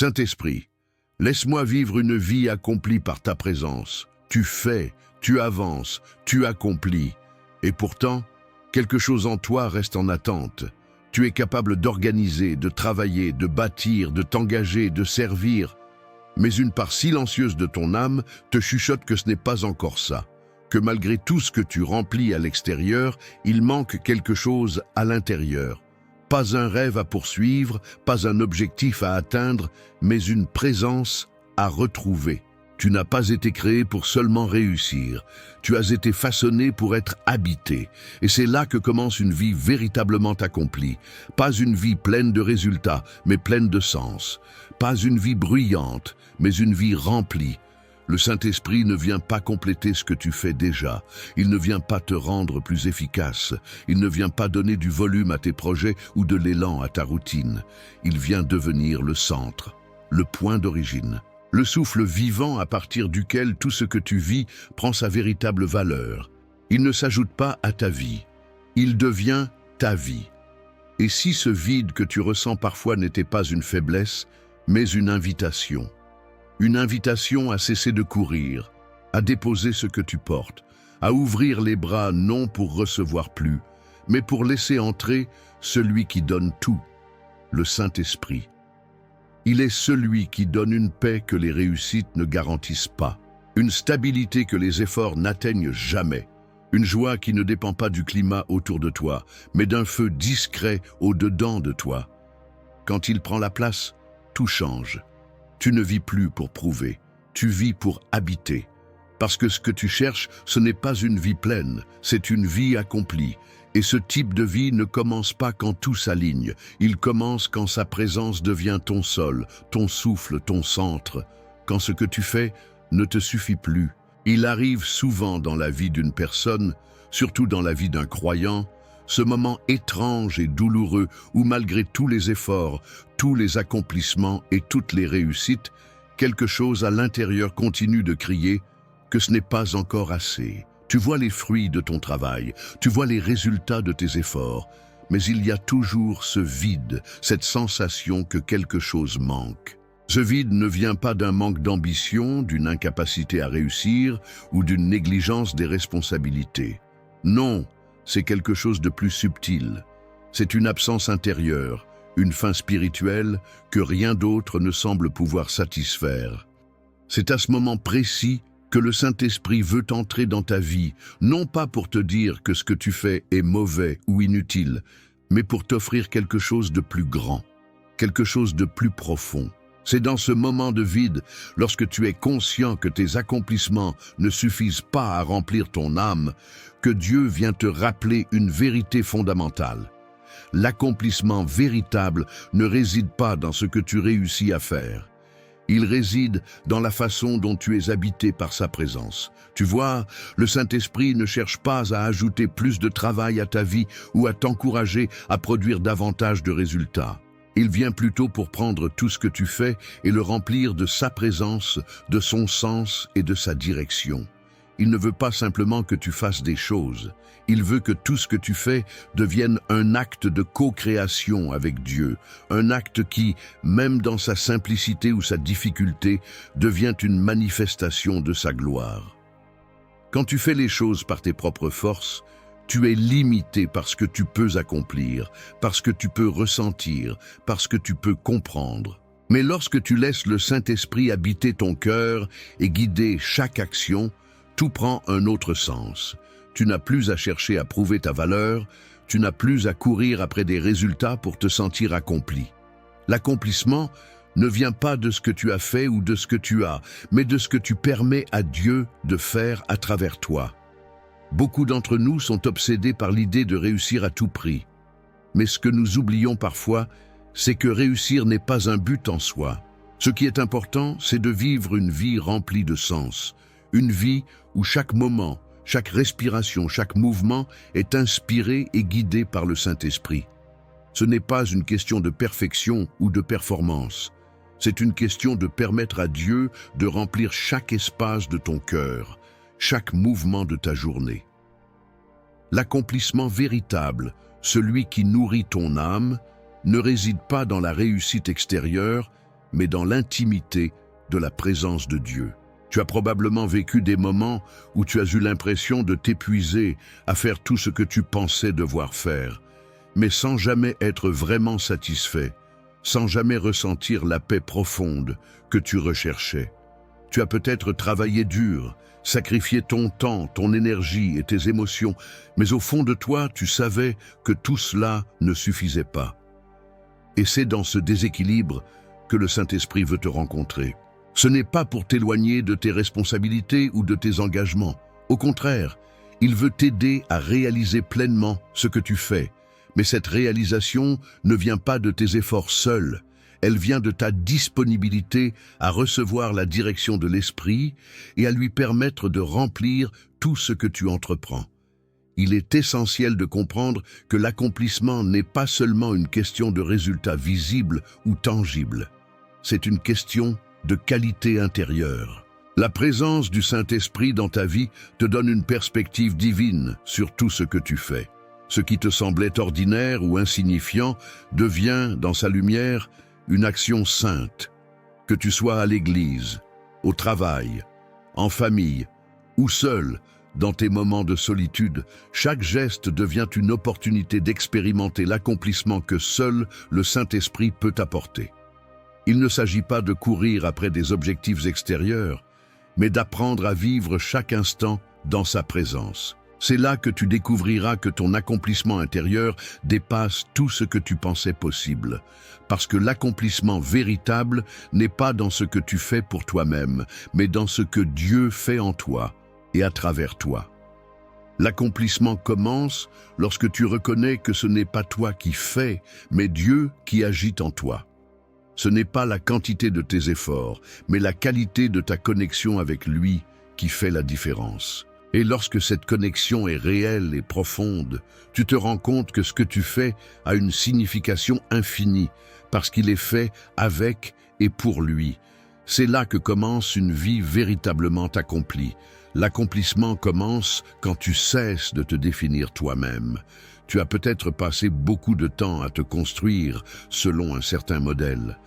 Saint-Esprit, laisse-moi vivre une vie accomplie par ta présence. Tu fais, tu avances, tu accomplis. Et pourtant, quelque chose en toi reste en attente. Tu es capable d'organiser, de travailler, de bâtir, de t'engager, de servir. Mais une part silencieuse de ton âme te chuchote que ce n'est pas encore ça. Que malgré tout ce que tu remplis à l'extérieur, il manque quelque chose à l'intérieur. Pas un rêve à poursuivre, pas un objectif à atteindre, mais une présence à retrouver. Tu n'as pas été créé pour seulement réussir. Tu as été façonné pour être habité. Et c'est là que commence une vie véritablement accomplie. Pas une vie pleine de résultats, mais pleine de sens. Pas une vie bruyante, mais une vie remplie. Le Saint-Esprit ne vient pas compléter ce que tu fais déjà. Il ne vient pas te rendre plus efficace. Il ne vient pas donner du volume à tes projets ou de l'élan à ta routine. Il vient devenir le centre, le point d'origine. Le souffle vivant à partir duquel tout ce que tu vis prend sa véritable valeur. Il ne s'ajoute pas à ta vie. Il devient ta vie. Et si ce vide que tu ressens parfois n'était pas une faiblesse, mais une invitation à cesser de courir, à déposer ce que tu portes, à ouvrir les bras non pour recevoir plus, mais pour laisser entrer celui qui donne tout, le Saint-Esprit. Il est celui qui donne une paix que les réussites ne garantissent pas, une stabilité que les efforts n'atteignent jamais, une joie qui ne dépend pas du climat autour de toi, mais d'un feu discret au-dedans de toi. Quand il prend la place, tout change. Tu ne vis plus pour prouver, tu vis pour habiter. Parce que ce que tu cherches, ce n'est pas une vie pleine, c'est une vie accomplie. Et ce type de vie ne commence pas quand tout s'aligne, il commence quand sa présence devient ton sol, ton souffle, ton centre. Quand ce que tu fais ne te suffit plus. Il arrive souvent dans la vie d'une personne, surtout dans la vie d'un croyant, ce moment étrange et douloureux où malgré tous les efforts, tous les accomplissements et toutes les réussites, quelque chose à l'intérieur continue de crier que ce n'est pas encore assez. Tu vois les fruits de ton travail, tu vois les résultats de tes efforts, mais il y a toujours ce vide, cette sensation que quelque chose manque. Ce vide ne vient pas d'un manque d'ambition, d'une incapacité à réussir ou d'une négligence des responsabilités. Non, c'est quelque chose de plus subtil. C'est une absence intérieure, une faim spirituelle que rien d'autre ne semble pouvoir satisfaire. C'est à ce moment précis que le Saint-Esprit veut entrer dans ta vie, non pas pour te dire que ce que tu fais est mauvais ou inutile, mais pour t'offrir quelque chose de plus grand, quelque chose de plus profond. C'est dans ce moment de vide, lorsque tu es conscient que tes accomplissements ne suffisent pas à remplir ton âme, que Dieu vient te rappeler une vérité fondamentale. L'accomplissement véritable ne réside pas dans ce que tu réussis à faire. Il réside dans la façon dont tu es habité par sa présence. Tu vois, le Saint-Esprit ne cherche pas à ajouter plus de travail à ta vie ou à t'encourager à produire davantage de résultats. Il vient plutôt pour prendre tout ce que tu fais et le remplir de sa présence, de son sens et de sa direction. Il ne veut pas simplement que tu fasses des choses. Il veut que tout ce que tu fais devienne un acte de co-création avec Dieu, un acte qui, même dans sa simplicité ou sa difficulté, devient une manifestation de sa gloire. Quand tu fais les choses par tes propres forces, tu es limité par ce que tu peux accomplir, parce que tu peux ressentir, parce que tu peux comprendre. Mais lorsque tu laisses le Saint-Esprit habiter ton cœur et guider chaque action, tout prend un autre sens. Tu n'as plus à chercher à prouver ta valeur, tu n'as plus à courir après des résultats pour te sentir accompli. L'accomplissement ne vient pas de ce que tu as fait ou de ce que tu as, mais de ce que tu permets à Dieu de faire à travers toi. Beaucoup d'entre nous sont obsédés par l'idée de réussir à tout prix. Mais ce que nous oublions parfois, c'est que réussir n'est pas un but en soi. Ce qui est important, c'est de vivre une vie remplie de sens. Une vie où chaque moment, chaque respiration, chaque mouvement est inspiré et guidé par le Saint-Esprit. Ce n'est pas une question de perfection ou de performance. C'est une question de permettre à Dieu de remplir chaque espace de ton cœur, chaque mouvement de ta journée. L'accomplissement véritable, celui qui nourrit ton âme, ne réside pas dans la réussite extérieure, mais dans l'intimité de la présence de Dieu. Tu as probablement vécu des moments où tu as eu l'impression de t'épuiser à faire tout ce que tu pensais devoir faire, mais sans jamais être vraiment satisfait, sans jamais ressentir la paix profonde que tu recherchais. Tu as peut-être travaillé dur, sacrifié ton temps, ton énergie et tes émotions, mais au fond de toi, tu savais que tout cela ne suffisait pas. Et c'est dans ce déséquilibre que le Saint-Esprit veut te rencontrer. Ce n'est pas pour t'éloigner de tes responsabilités ou de tes engagements. Au contraire, il veut t'aider à réaliser pleinement ce que tu fais. Mais cette réalisation ne vient pas de tes efforts seuls. Elle vient de ta disponibilité à recevoir la direction de l'Esprit et à lui permettre de remplir tout ce que tu entreprends. Il est essentiel de comprendre que l'accomplissement n'est pas seulement une question de résultats visibles ou tangibles. C'est une question de qualité intérieure. La présence du Saint-Esprit dans ta vie te donne une perspective divine sur tout ce que tu fais. Ce qui te semblait ordinaire ou insignifiant devient, dans sa lumière, une action sainte. Que tu sois à l'église, au travail, en famille ou seul, dans tes moments de solitude, chaque geste devient une opportunité d'expérimenter l'accomplissement que seul le Saint-Esprit peut apporter. Il ne s'agit pas de courir après des objectifs extérieurs, mais d'apprendre à vivre chaque instant dans sa présence. C'est là que tu découvriras que ton accomplissement intérieur dépasse tout ce que tu pensais possible. Parce que l'accomplissement véritable n'est pas dans ce que tu fais pour toi-même, mais dans ce que Dieu fait en toi et à travers toi. L'accomplissement commence lorsque tu reconnais que ce n'est pas toi qui fais, mais Dieu qui agit en toi. Ce n'est pas la quantité de tes efforts, mais la qualité de ta connexion avec lui qui fait la différence. Et lorsque cette connexion est réelle et profonde, tu te rends compte que ce que tu fais a une signification infinie, parce qu'il est fait avec et pour lui. C'est là que commence une vie véritablement accomplie. L'accomplissement commence quand tu cesses de te définir toi-même. Tu as peut-être passé beaucoup de temps à te construire selon un certain modèle.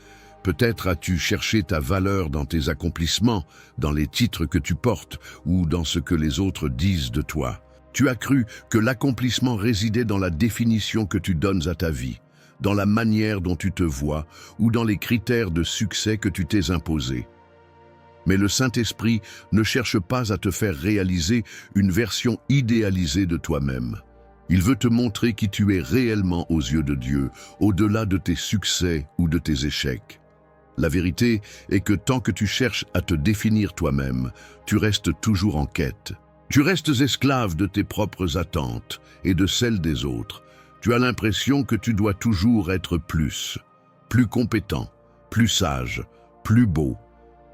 Peut-être as-tu cherché ta valeur dans tes accomplissements, dans les titres que tu portes ou dans ce que les autres disent de toi. Tu as cru que l'accomplissement résidait dans la définition que tu donnes à ta vie, dans la manière dont tu te vois ou dans les critères de succès que tu t'es imposés. Mais le Saint-Esprit ne cherche pas à te faire réaliser une version idéalisée de toi-même. Il veut te montrer qui tu es réellement aux yeux de Dieu, au-delà de tes succès ou de tes échecs. La vérité est que tant que tu cherches à te définir toi-même, tu restes toujours en quête. Tu restes esclave de tes propres attentes et de celles des autres. Tu as l'impression que tu dois toujours être plus compétent, plus sage, plus beau,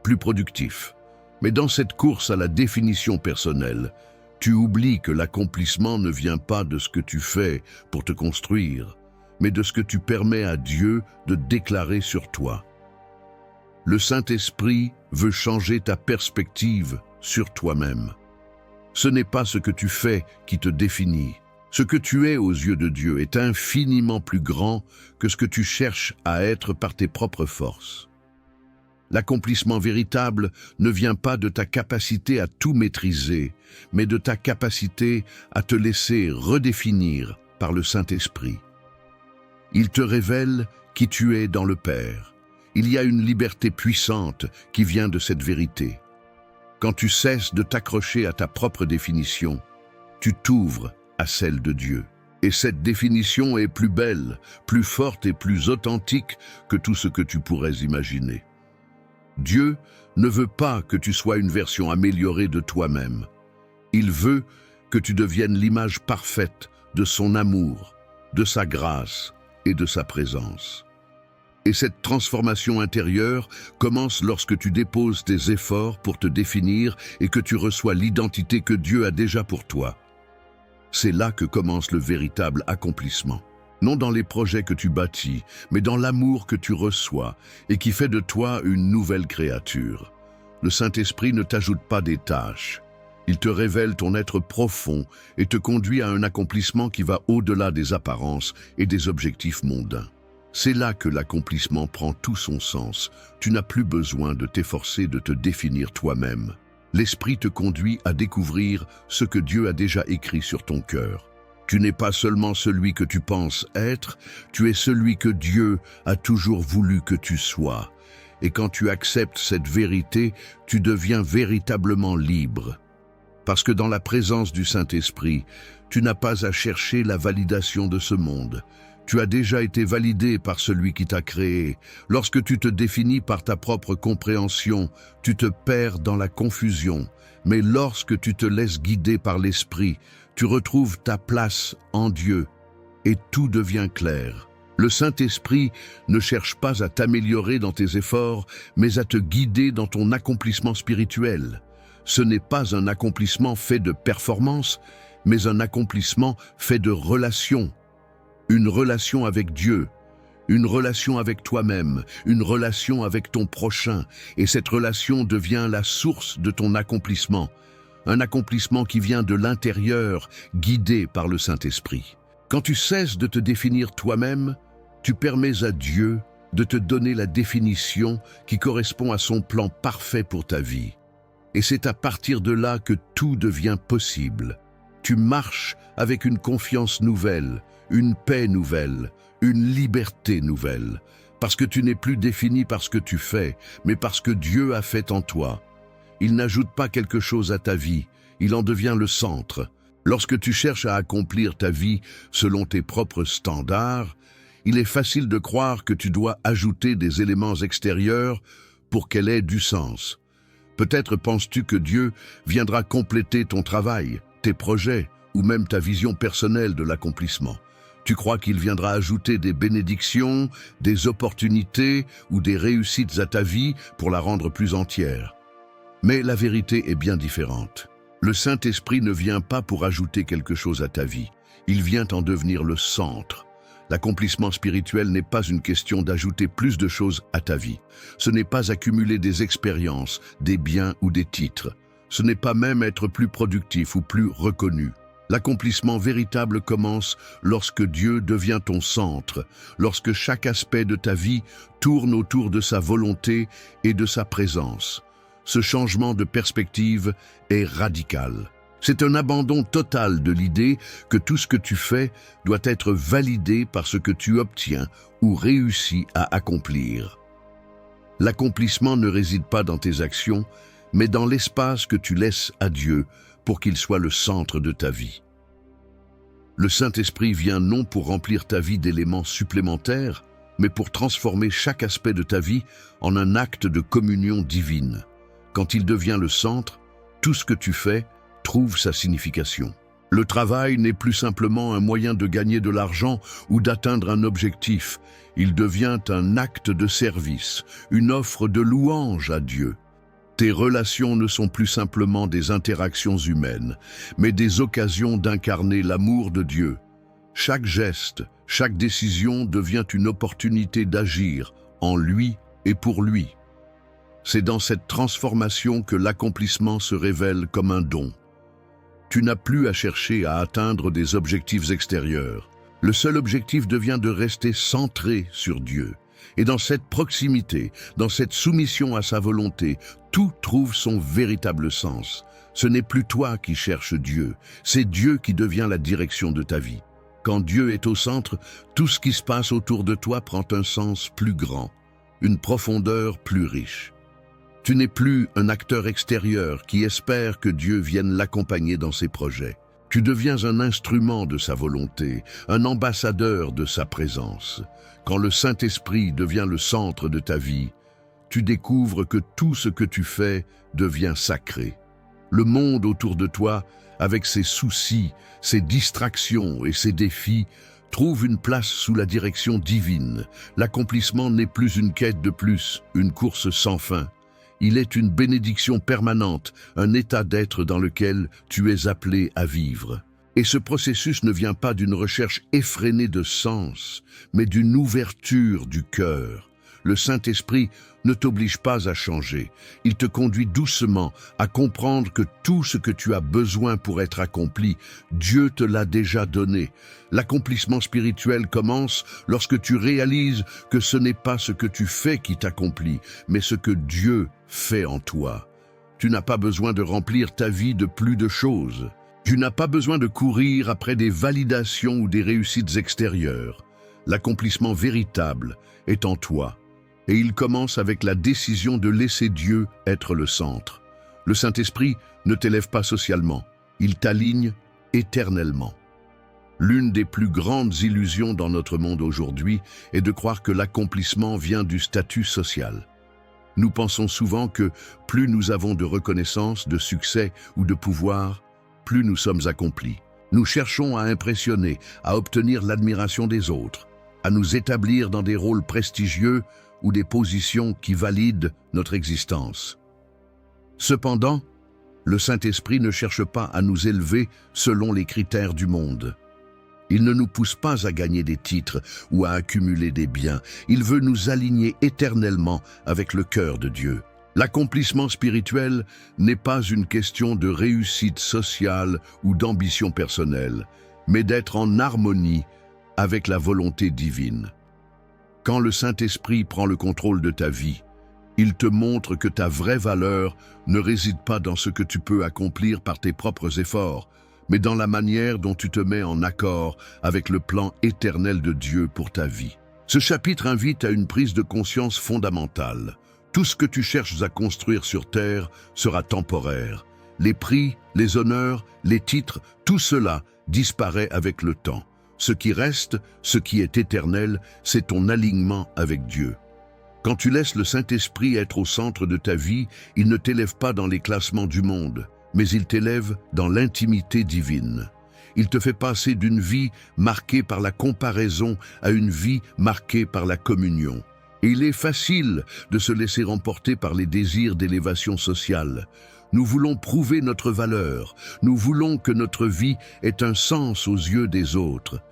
plus productif. Mais dans cette course à la définition personnelle, tu oublies que l'accomplissement ne vient pas de ce que tu fais pour te construire, mais de ce que tu permets à Dieu de déclarer sur toi. Le Saint-Esprit veut changer ta perspective sur toi-même. Ce n'est pas ce que tu fais qui te définit. Ce que tu es aux yeux de Dieu est infiniment plus grand que ce que tu cherches à être par tes propres forces. L'accomplissement véritable ne vient pas de ta capacité à tout maîtriser, mais de ta capacité à te laisser redéfinir par le Saint-Esprit. Il te révèle qui tu es dans le Père. Il y a une liberté puissante qui vient de cette vérité. Quand tu cesses de t'accrocher à ta propre définition, tu t'ouvres à celle de Dieu. Et cette définition est plus belle, plus forte et plus authentique que tout ce que tu pourrais imaginer. Dieu ne veut pas que tu sois une version améliorée de toi-même. Il veut que tu deviennes l'image parfaite de son amour, de sa grâce et de sa présence. Et cette transformation intérieure commence lorsque tu déposes tes efforts pour te définir et que tu reçois l'identité que Dieu a déjà pour toi. C'est là que commence le véritable accomplissement. Non dans les projets que tu bâtis, mais dans l'amour que tu reçois et qui fait de toi une nouvelle créature. Le Saint-Esprit ne t'ajoute pas des tâches. Il te révèle ton être profond et te conduit à un accomplissement qui va au-delà des apparences et des objectifs mondains. C'est là que l'accomplissement prend tout son sens. Tu n'as plus besoin de t'efforcer de te définir toi-même. L'Esprit te conduit à découvrir ce que Dieu a déjà écrit sur ton cœur. Tu n'es pas seulement celui que tu penses être, tu es celui que Dieu a toujours voulu que tu sois. Et quand tu acceptes cette vérité, tu deviens véritablement libre. Parce que dans la présence du Saint-Esprit, tu n'as pas à chercher la validation de ce monde. Tu as déjà été validé par celui qui t'a créé. Lorsque tu te définis par ta propre compréhension, tu te perds dans la confusion. Mais lorsque tu te laisses guider par l'Esprit, tu retrouves ta place en Dieu et tout devient clair. Le Saint-Esprit ne cherche pas à t'améliorer dans tes efforts, mais à te guider dans ton accomplissement spirituel. Ce n'est pas un accomplissement fait de performance, mais un accomplissement fait de relation. Une relation avec Dieu, une relation avec toi-même, une relation avec ton prochain, et cette relation devient la source de ton accomplissement. Un accomplissement qui vient de l'intérieur, guidé par le Saint-Esprit. Quand tu cesses de te définir toi-même, tu permets à Dieu de te donner la définition qui correspond à son plan parfait pour ta vie. Et c'est à partir de là que tout devient possible. Tu marches avec une confiance nouvelle, une paix nouvelle, une liberté nouvelle, parce que tu n'es plus défini par ce que tu fais, mais parce que Dieu a fait en toi. Il n'ajoute pas quelque chose à ta vie, il en devient le centre. Lorsque tu cherches à accomplir ta vie selon tes propres standards, il est facile de croire que tu dois ajouter des éléments extérieurs pour qu'elle ait du sens. Peut-être penses-tu que Dieu viendra compléter ton travail, tes projets ou même ta vision personnelle de l'accomplissement. Tu crois qu'il viendra ajouter des bénédictions, des opportunités ou des réussites à ta vie pour la rendre plus entière. Mais la vérité est bien différente. Le Saint-Esprit ne vient pas pour ajouter quelque chose à ta vie. Il vient en devenir le centre. L'accomplissement spirituel n'est pas une question d'ajouter plus de choses à ta vie. Ce n'est pas accumuler des expériences, des biens ou des titres. Ce n'est pas même être plus productif ou plus reconnu. L'accomplissement véritable commence lorsque Dieu devient ton centre, lorsque chaque aspect de ta vie tourne autour de sa volonté et de sa présence. Ce changement de perspective est radical. C'est un abandon total de l'idée que tout ce que tu fais doit être validé par ce que tu obtiens ou réussis à accomplir. L'accomplissement ne réside pas dans tes actions, mais dans l'espace que tu laisses à Dieu pour qu'il soit le centre de ta vie. Le Saint-Esprit vient non pour remplir ta vie d'éléments supplémentaires, mais pour transformer chaque aspect de ta vie en un acte de communion divine. Quand il devient le centre, tout ce que tu fais trouve sa signification. Le travail n'est plus simplement un moyen de gagner de l'argent ou d'atteindre un objectif. Il devient un acte de service, une offre de louange à Dieu. Tes relations ne sont plus simplement des interactions humaines, mais des occasions d'incarner l'amour de Dieu. Chaque geste, chaque décision devient une opportunité d'agir en lui et pour lui. C'est dans cette transformation que l'accomplissement se révèle comme un don. Tu n'as plus à chercher à atteindre des objectifs extérieurs. Le seul objectif devient de rester centré sur Dieu. Et dans cette proximité, dans cette soumission à sa volonté, tout trouve son véritable sens. Ce n'est plus toi qui cherches Dieu, c'est Dieu qui devient la direction de ta vie. Quand Dieu est au centre, tout ce qui se passe autour de toi prend un sens plus grand, une profondeur plus riche. Tu n'es plus un acteur extérieur qui espère que Dieu vienne l'accompagner dans ses projets. Tu deviens un instrument de sa volonté, un ambassadeur de sa présence. Quand le Saint-Esprit devient le centre de ta vie, tu découvres que tout ce que tu fais devient sacré. Le monde autour de toi, avec ses soucis, ses distractions et ses défis, trouve une place sous la direction divine. L'accomplissement n'est plus une quête de plus, une course sans fin. Il est une bénédiction permanente, un état d'être dans lequel tu es appelé à vivre. Et ce processus ne vient pas d'une recherche effrénée de sens, mais d'une ouverture du cœur. Le Saint-Esprit ne t'oblige pas à changer. Il te conduit doucement à comprendre que tout ce que tu as besoin pour être accompli, Dieu te l'a déjà donné. L'accomplissement spirituel commence lorsque tu réalises que ce n'est pas ce que tu fais qui t'accomplit, mais ce que Dieu fait en toi. Tu n'as pas besoin de remplir ta vie de plus de choses. Tu n'as pas besoin de courir après des validations ou des réussites extérieures. L'accomplissement véritable est en toi, et il commence avec la décision de laisser Dieu être le centre. Le Saint-Esprit ne t'élève pas socialement, il t'aligne éternellement. L'une des plus grandes illusions dans notre monde aujourd'hui est de croire que l'accomplissement vient du statut social. Nous pensons souvent que plus nous avons de reconnaissance, de succès ou de pouvoir, plus nous sommes accomplis. Nous cherchons à impressionner, à obtenir l'admiration des autres, à nous établir dans des rôles prestigieux ou des positions qui valident notre existence. Cependant, le Saint-Esprit ne cherche pas à nous élever selon les critères du monde. Il ne nous pousse pas à gagner des titres ou à accumuler des biens. Il veut nous aligner éternellement avec le cœur de Dieu. L'accomplissement spirituel n'est pas une question de réussite sociale ou d'ambition personnelle, mais d'être en harmonie avec la volonté divine. Quand le Saint-Esprit prend le contrôle de ta vie, il te montre que ta vraie valeur ne réside pas dans ce que tu peux accomplir par tes propres efforts, mais dans la manière dont tu te mets en accord avec le plan éternel de Dieu pour ta vie. Ce chapitre invite à une prise de conscience fondamentale. Tout ce que tu cherches à construire sur terre sera temporaire. Les prix, les honneurs, les titres, tout cela disparaît avec le temps. Ce qui reste, ce qui est éternel, c'est ton alignement avec Dieu. Quand tu laisses le Saint-Esprit être au centre de ta vie, il ne t'élève pas dans les classements du monde, mais il t'élève dans l'intimité divine. Il te fait passer d'une vie marquée par la comparaison à une vie marquée par la communion. Et il est facile de se laisser emporter par les désirs d'élévation sociale. Nous voulons prouver notre valeur, nous voulons que notre vie ait un sens aux yeux des autres.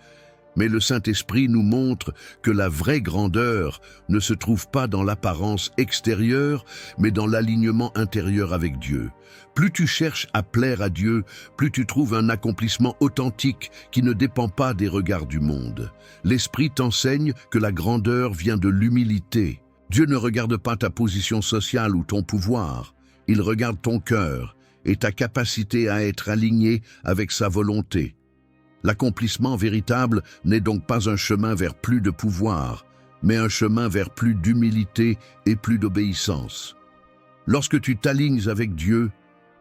Mais le Saint-Esprit nous montre que la vraie grandeur ne se trouve pas dans l'apparence extérieure, mais dans l'alignement intérieur avec Dieu. Plus tu cherches à plaire à Dieu, plus tu trouves un accomplissement authentique qui ne dépend pas des regards du monde. L'Esprit t'enseigne que la grandeur vient de l'humilité. Dieu ne regarde pas ta position sociale ou ton pouvoir. Il regarde ton cœur et ta capacité à être aligné avec sa volonté. L'accomplissement véritable n'est donc pas un chemin vers plus de pouvoir, mais un chemin vers plus d'humilité et plus d'obéissance. Lorsque tu t'alignes avec Dieu,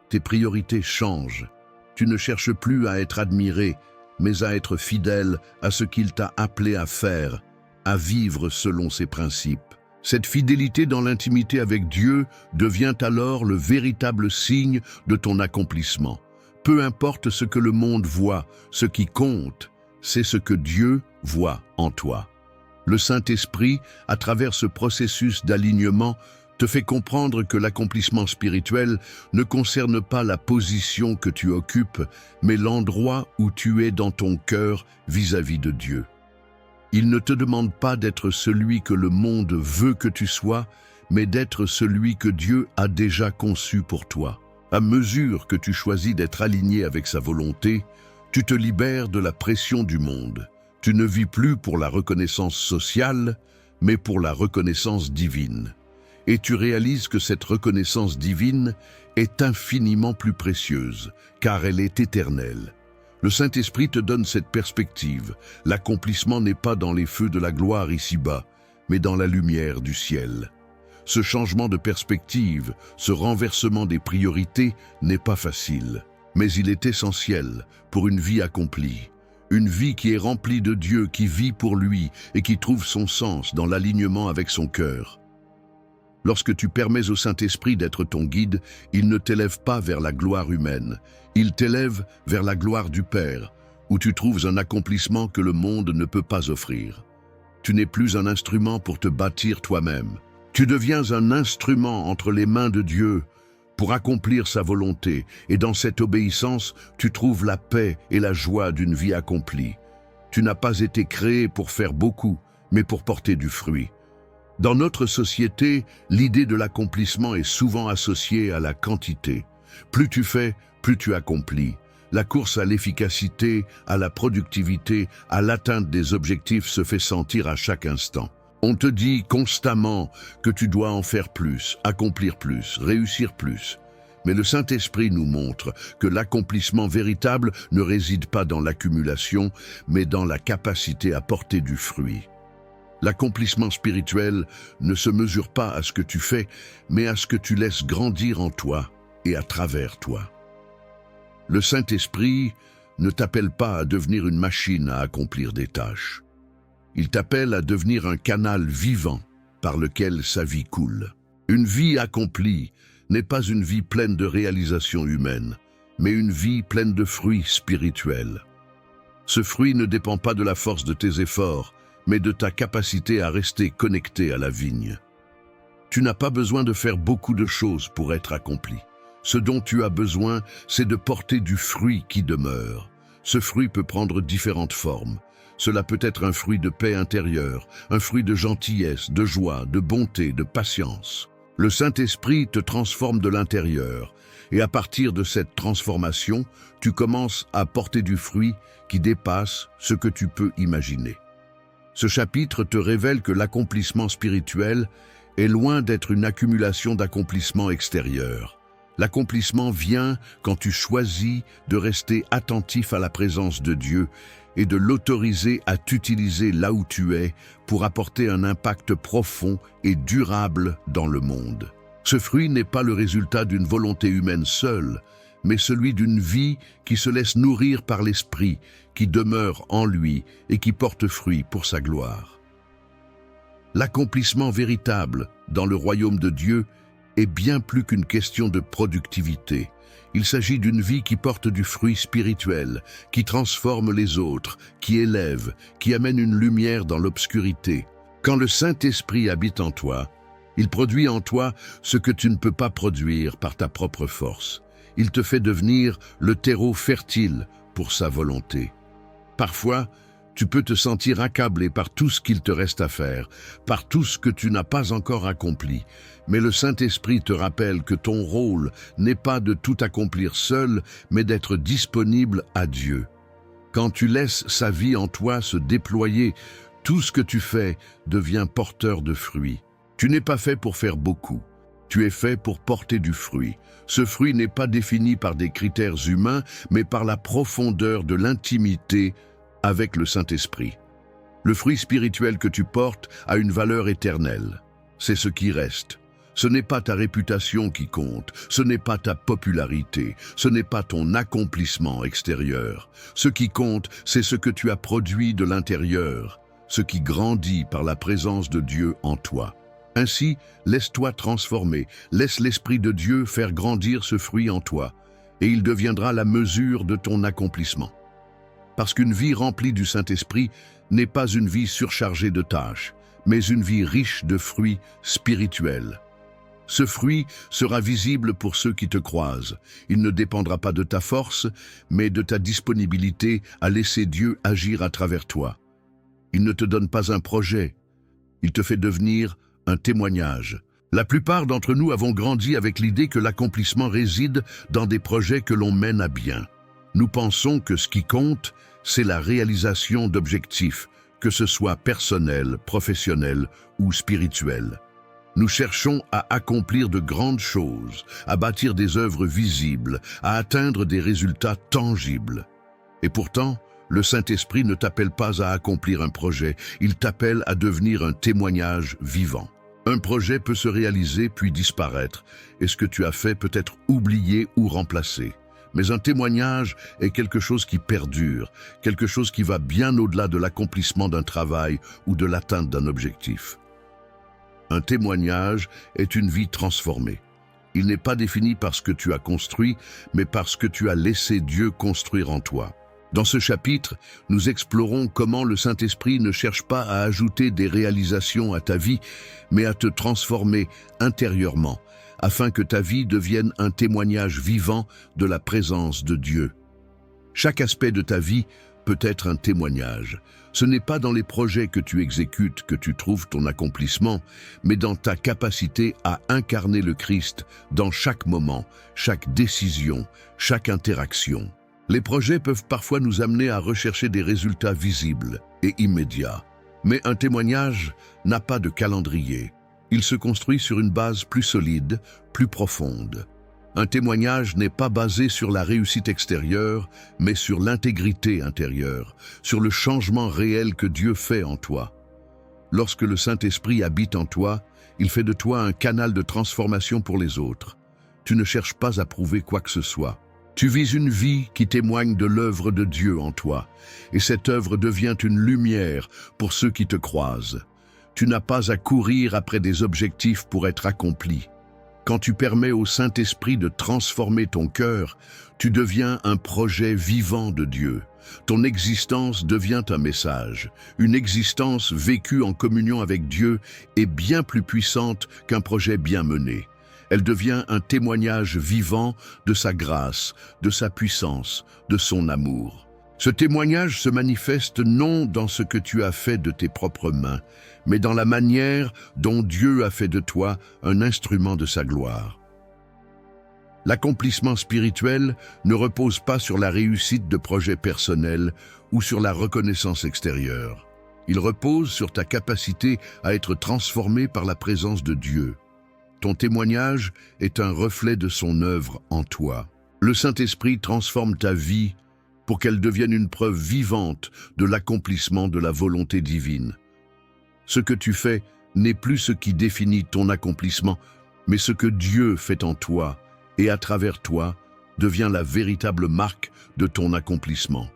tes priorités changent. Tu ne cherches plus à être admiré, mais à être fidèle à ce qu'il t'a appelé à faire, à vivre selon ses principes. Cette fidélité dans l'intimité avec Dieu devient alors le véritable signe de ton accomplissement. Peu importe ce que le monde voit, ce qui compte, c'est ce que Dieu voit en toi. Le Saint-Esprit, à travers ce processus d'alignement, te fait comprendre que l'accomplissement spirituel ne concerne pas la position que tu occupes, mais l'endroit où tu es dans ton cœur vis-à-vis de Dieu. Il ne te demande pas d'être celui que le monde veut que tu sois, mais d'être celui que Dieu a déjà conçu pour toi. À mesure que tu choisis d'être aligné avec sa volonté, tu te libères de la pression du monde. Tu ne vis plus pour la reconnaissance sociale, mais pour la reconnaissance divine. Et tu réalises que cette reconnaissance divine est infiniment plus précieuse, car elle est éternelle. Le Saint-Esprit te donne cette perspective. L'accomplissement n'est pas dans les feux de la gloire ici-bas, mais dans la lumière du ciel. Ce changement de perspective, ce renversement des priorités n'est pas facile, mais il est essentiel pour une vie accomplie. Une vie qui est remplie de Dieu, qui vit pour lui et qui trouve son sens dans l'alignement avec son cœur. Lorsque tu permets au Saint-Esprit d'être ton guide, il ne t'élève pas vers la gloire humaine, il t'élève vers la gloire du Père, où tu trouves un accomplissement que le monde ne peut pas offrir. Tu n'es plus un instrument pour te bâtir toi-même. Tu deviens un instrument entre les mains de Dieu pour accomplir sa volonté, et dans cette obéissance, tu trouves la paix et la joie d'une vie accomplie. Tu n'as pas été créé pour faire beaucoup, mais pour porter du fruit. Dans notre société, l'idée de l'accomplissement est souvent associée à la quantité. Plus tu fais, plus tu accomplis. La course à l'efficacité, à la productivité, à l'atteinte des objectifs se fait sentir à chaque instant. On te dit constamment que tu dois en faire plus, accomplir plus, réussir plus. Mais le Saint-Esprit nous montre que l'accomplissement véritable ne réside pas dans l'accumulation, mais dans la capacité à porter du fruit. L'accomplissement spirituel ne se mesure pas à ce que tu fais, mais à ce que tu laisses grandir en toi et à travers toi. Le Saint-Esprit ne t'appelle pas à devenir une machine à accomplir des tâches. Il t'appelle à devenir un canal vivant par lequel sa vie coule. Une vie accomplie n'est pas une vie pleine de réalisations humaines, mais une vie pleine de fruits spirituels. Ce fruit ne dépend pas de la force de tes efforts, mais de ta capacité à rester connecté à la vigne. Tu n'as pas besoin de faire beaucoup de choses pour être accompli. Ce dont tu as besoin, c'est de porter du fruit qui demeure. Ce fruit peut prendre différentes formes. Cela peut être un fruit de paix intérieure, un fruit de gentillesse, de joie, de bonté, de patience. Le Saint-Esprit te transforme de l'intérieur, et à partir de cette transformation, tu commences à porter du fruit qui dépasse ce que tu peux imaginer. Ce chapitre te révèle que l'accomplissement spirituel est loin d'être une accumulation d'accomplissements extérieurs. L'accomplissement vient quand tu choisis de rester attentif à la présence de Dieu et de l'autoriser à t'utiliser là où tu es pour apporter un impact profond et durable dans le monde. Ce fruit n'est pas le résultat d'une volonté humaine seule, mais celui d'une vie qui se laisse nourrir par l'Esprit, qui demeure en lui et qui porte fruit pour sa gloire. L'accomplissement véritable dans le royaume de Dieu est bien plus qu'une question de productivité. Il s'agit d'une vie qui porte du fruit spirituel, qui transforme les autres, qui élève, qui amène une lumière dans l'obscurité. Quand le Saint-Esprit habite en toi, il produit en toi ce que tu ne peux pas produire par ta propre force. Il te fait devenir le terreau fertile pour sa volonté. Parfois, tu peux te sentir accablé par tout ce qu'il te reste à faire, par tout ce que tu n'as pas encore accompli. Mais le Saint-Esprit te rappelle que ton rôle n'est pas de tout accomplir seul, mais d'être disponible à Dieu. Quand tu laisses sa vie en toi se déployer, tout ce que tu fais devient porteur de fruits. Tu n'es pas fait pour faire beaucoup. Tu es fait pour porter du fruit. Ce fruit n'est pas défini par des critères humains, mais par la profondeur de l'intimité avec le Saint-Esprit. Le fruit spirituel que tu portes a une valeur éternelle. C'est ce qui reste. Ce n'est pas ta réputation qui compte, ce n'est pas ta popularité, ce n'est pas ton accomplissement extérieur. Ce qui compte, c'est ce que tu as produit de l'intérieur, ce qui grandit par la présence de Dieu en toi. Ainsi, laisse-toi transformer, laisse l'Esprit de Dieu faire grandir ce fruit en toi, et il deviendra la mesure de ton accomplissement. Parce qu'une vie remplie du Saint-Esprit n'est pas une vie surchargée de tâches, mais une vie riche de fruits spirituels. Ce fruit sera visible pour ceux qui te croisent. Il ne dépendra pas de ta force, mais de ta disponibilité à laisser Dieu agir à travers toi. Il ne te donne pas un projet, il te fait devenir un témoignage. La plupart d'entre nous avons grandi avec l'idée que l'accomplissement réside dans des projets que l'on mène à bien. Nous pensons que ce qui compte, c'est la réalisation d'objectifs, que ce soit personnel, professionnel ou spirituel. Nous cherchons à accomplir de grandes choses, à bâtir des œuvres visibles, à atteindre des résultats tangibles. Et pourtant, le Saint-Esprit ne t'appelle pas à accomplir un projet, il t'appelle à devenir un témoignage vivant. Un projet peut se réaliser puis disparaître, et ce que tu as fait peut être oublié ou remplacé. Mais un témoignage est quelque chose qui perdure, quelque chose qui va bien au-delà de l'accomplissement d'un travail ou de l'atteinte d'un objectif. Un témoignage est une vie transformée. Il n'est pas défini par ce que tu as construit, mais par ce que tu as laissé Dieu construire en toi. Dans ce chapitre, nous explorons comment le Saint-Esprit ne cherche pas à ajouter des réalisations à ta vie, mais à te transformer intérieurement, afin que ta vie devienne un témoignage vivant de la présence de Dieu. Chaque aspect de ta vie peut être un témoignage. Ce n'est pas dans les projets que tu exécutes que tu trouves ton accomplissement, mais dans ta capacité à incarner le Christ dans chaque moment, chaque décision, chaque interaction. Les projets peuvent parfois nous amener à rechercher des résultats visibles et immédiats. Mais un témoignage n'a pas de calendrier. Il se construit sur une base plus solide, plus profonde. Un témoignage n'est pas basé sur la réussite extérieure, mais sur l'intégrité intérieure, sur le changement réel que Dieu fait en toi. Lorsque le Saint-Esprit habite en toi, il fait de toi un canal de transformation pour les autres. Tu ne cherches pas à prouver quoi que ce soit. Tu vis une vie qui témoigne de l'œuvre de Dieu en toi, et cette œuvre devient une lumière pour ceux qui te croisent. Tu n'as pas à courir après des objectifs pour être accompli. Quand tu permets au Saint-Esprit de transformer ton cœur, tu deviens un projet vivant de Dieu. Ton existence devient un message. Une existence vécue en communion avec Dieu est bien plus puissante qu'un projet bien mené. Elle devient un témoignage vivant de sa grâce, de sa puissance, de son amour. Ce témoignage se manifeste non dans ce que tu as fait de tes propres mains, mais dans la manière dont Dieu a fait de toi un instrument de sa gloire. L'accomplissement spirituel ne repose pas sur la réussite de projets personnels ou sur la reconnaissance extérieure. Il repose sur ta capacité à être transformé par la présence de Dieu. Ton témoignage est un reflet de son œuvre en toi. Le Saint-Esprit transforme ta vie pour qu'elle devienne une preuve vivante de l'accomplissement de la volonté divine. Ce que tu fais n'est plus ce qui définit ton accomplissement, mais ce que Dieu fait en toi et à travers toi devient la véritable marque de ton accomplissement.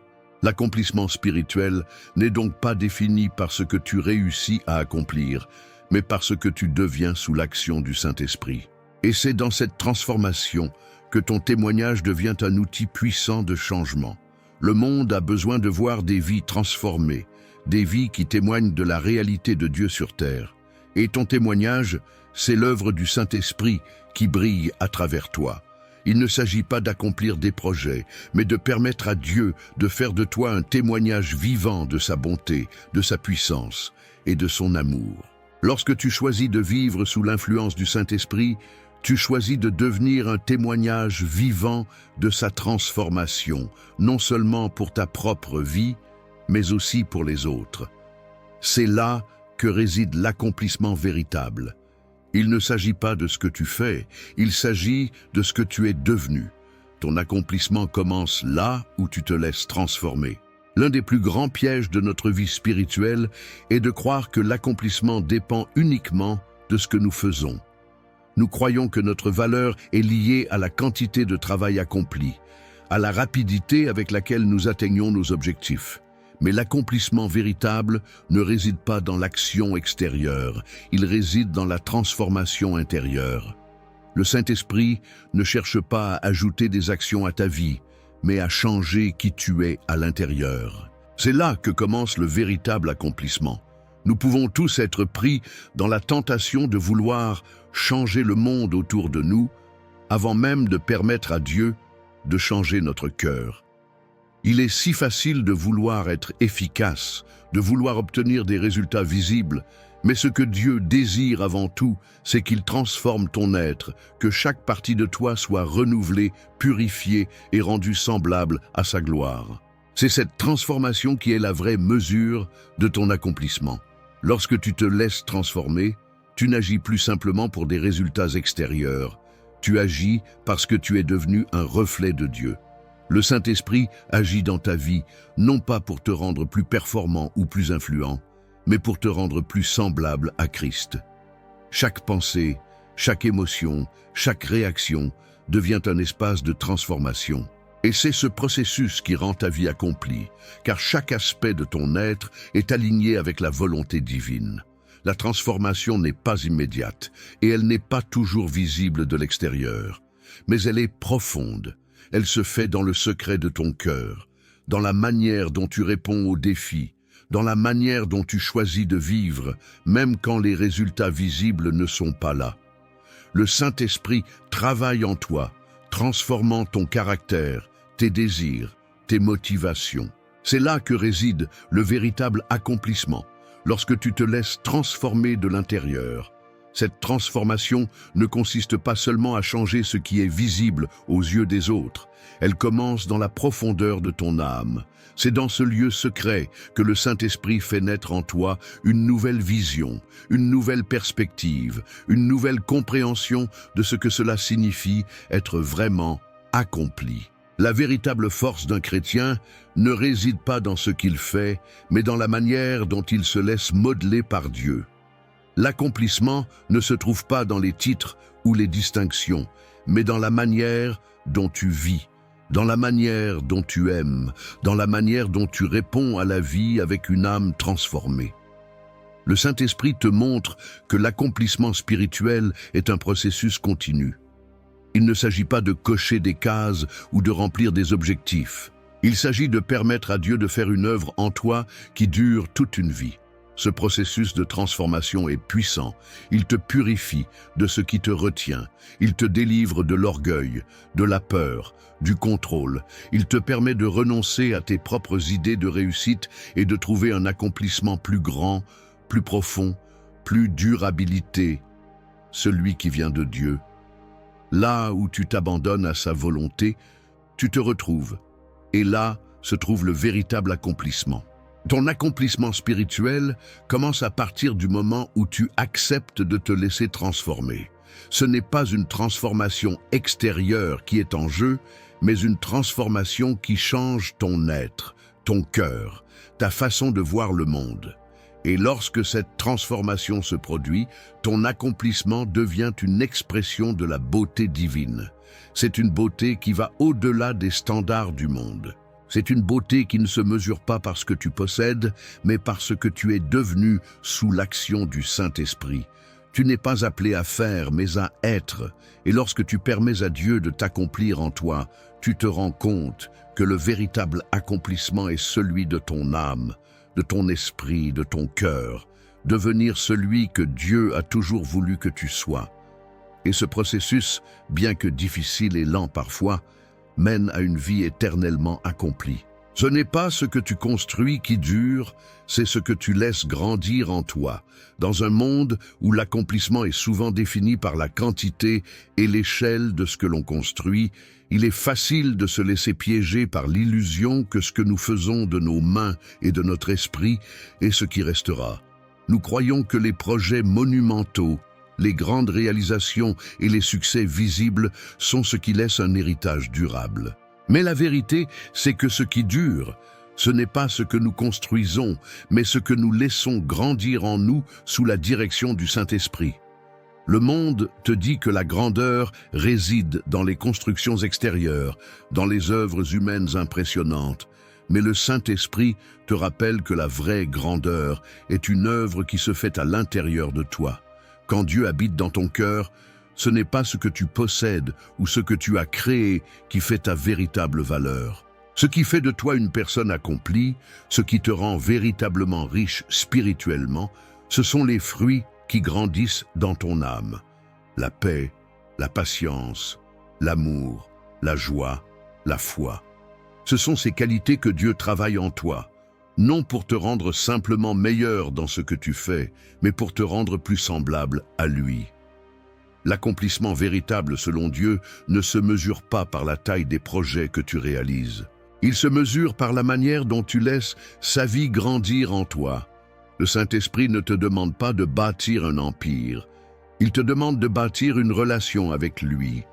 L'accomplissement spirituel n'est donc pas défini par ce que tu réussis à accomplir, mais par ce que tu deviens sous l'action du Saint-Esprit. Et c'est dans cette transformation que ton témoignage devient un outil puissant de changement. Le monde a besoin de voir des vies transformées, des vies qui témoignent de la réalité de Dieu sur terre. Et ton témoignage, c'est l'œuvre du Saint-Esprit qui brille à travers toi. Il ne s'agit pas d'accomplir des projets, mais de permettre à Dieu de faire de toi un témoignage vivant de sa bonté, de sa puissance et de son amour. Lorsque tu choisis de vivre sous l'influence du Saint-Esprit, tu choisis de devenir un témoignage vivant de sa transformation, non seulement pour ta propre vie, mais aussi pour les autres. C'est là que réside l'accomplissement véritable. Il ne s'agit pas de ce que tu fais, il s'agit de ce que tu es devenu. Ton accomplissement commence là où tu te laisses transformer. L'un des plus grands pièges de notre vie spirituelle est de croire que l'accomplissement dépend uniquement de ce que nous faisons. Nous croyons que notre valeur est liée à la quantité de travail accompli, à la rapidité avec laquelle nous atteignons nos objectifs. Mais l'accomplissement véritable ne réside pas dans l'action extérieure, il réside dans la transformation intérieure. Le Saint-Esprit ne cherche pas à ajouter des actions à ta vie, mais à changer qui tu es à l'intérieur. C'est là que commence le véritable accomplissement. Nous pouvons tous être pris dans la tentation de vouloir changer le monde autour de nous, avant même de permettre à Dieu de changer notre cœur. Il est si facile de vouloir être efficace, de vouloir obtenir des résultats visibles, mais ce que Dieu désire avant tout, c'est qu'il transforme ton être, que chaque partie de toi soit renouvelée, purifiée et rendue semblable à sa gloire. C'est cette transformation qui est la vraie mesure de ton accomplissement. Lorsque tu te laisses transformer, tu n'agis plus simplement pour des résultats extérieurs. Tu agis parce que tu es devenu un reflet de Dieu. Le Saint-Esprit agit dans ta vie, non pas pour te rendre plus performant ou plus influent, mais pour te rendre plus semblable à Christ. Chaque pensée, chaque émotion, chaque réaction devient un espace de transformation. Et c'est ce processus qui rend ta vie accomplie, car chaque aspect de ton être est aligné avec la volonté divine. La transformation n'est pas immédiate, et elle n'est pas toujours visible de l'extérieur, mais elle est profonde. Elle se fait dans le secret de ton cœur, dans la manière dont tu réponds aux défis, dans la manière dont tu choisis de vivre, même quand les résultats visibles ne sont pas là. Le Saint-Esprit travaille en toi, transformant ton caractère, tes désirs, tes motivations. C'est là que réside le véritable accomplissement, lorsque tu te laisses transformer de l'intérieur. Cette transformation ne consiste pas seulement à changer ce qui est visible aux yeux des autres, elle commence dans la profondeur de ton âme. C'est dans ce lieu secret que le Saint-Esprit fait naître en toi une nouvelle vision, une nouvelle perspective, une nouvelle compréhension de ce que cela signifie être vraiment accompli. La véritable force d'un chrétien ne réside pas dans ce qu'il fait, mais dans la manière dont il se laisse modeler par Dieu. L'accomplissement ne se trouve pas dans les titres ou les distinctions, mais dans la manière dont tu vis, dans la manière dont tu aimes, dans la manière dont tu réponds à la vie avec une âme transformée. Le Saint-Esprit te montre que l'accomplissement spirituel est un processus continu. Il ne s'agit pas de cocher des cases ou de remplir des objectifs. Il s'agit de permettre à Dieu de faire une œuvre en toi qui dure toute une vie. Ce processus de transformation est puissant. Il te purifie de ce qui te retient. Il te délivre de l'orgueil, de la peur, du contrôle. Il te permet de renoncer à tes propres idées de réussite et de trouver un accomplissement plus grand, plus profond, plus durabilité, celui qui vient de Dieu. Là où tu t'abandonnes à sa volonté, tu te retrouves. Et là se trouve le véritable accomplissement. Ton accomplissement spirituel commence à partir du moment où tu acceptes de te laisser transformer. Ce n'est pas une transformation extérieure qui est en jeu, mais une transformation qui change ton être, ton cœur, ta façon de voir le monde. Et lorsque cette transformation se produit, ton accomplissement devient une expression de la beauté divine. C'est une beauté qui va au-delà des standards du monde. C'est une beauté qui ne se mesure pas par ce que tu possèdes, mais par ce que tu es devenu sous l'action du Saint-Esprit. Tu n'es pas appelé à faire, mais à être. Et lorsque tu permets à Dieu de t'accomplir en toi, tu te rends compte que le véritable accomplissement est celui de ton âme, de ton esprit, de ton cœur, devenir celui que Dieu a toujours voulu que tu sois. Et ce processus, bien que difficile et lent parfois, mène à une vie éternellement accomplie. Ce n'est pas ce que tu construis qui dure, c'est ce que tu laisses grandir en toi. Dans un monde où l'accomplissement est souvent défini par la quantité et l'échelle de ce que l'on construit, il est facile de se laisser piéger par l'illusion que ce que nous faisons de nos mains et de notre esprit est ce qui restera. Nous croyons que les projets monumentaux, les grandes réalisations et les succès visibles sont ce qui laisse un héritage durable. Mais la vérité, c'est que ce qui dure, ce n'est pas ce que nous construisons, mais ce que nous laissons grandir en nous sous la direction du Saint-Esprit. Le monde te dit que la grandeur réside dans les constructions extérieures, dans les œuvres humaines impressionnantes. Mais le Saint-Esprit te rappelle que la vraie grandeur est une œuvre qui se fait à l'intérieur de toi. Quand Dieu habite dans ton cœur, ce n'est pas ce que tu possèdes ou ce que tu as créé qui fait ta véritable valeur. Ce qui fait de toi une personne accomplie, ce qui te rend véritablement riche spirituellement, ce sont les fruits qui grandissent dans ton âme. La paix, la patience, l'amour, la joie, la foi. Ce sont ces qualités que Dieu travaille en toi, non pour te rendre simplement meilleur dans ce que tu fais, mais pour te rendre plus semblable à lui. L'accomplissement véritable selon Dieu ne se mesure pas par la taille des projets que tu réalises. Il se mesure par la manière dont tu laisses sa vie grandir en toi. Le Saint-Esprit ne te demande pas de bâtir un empire. Il te demande de bâtir une relation avec lui.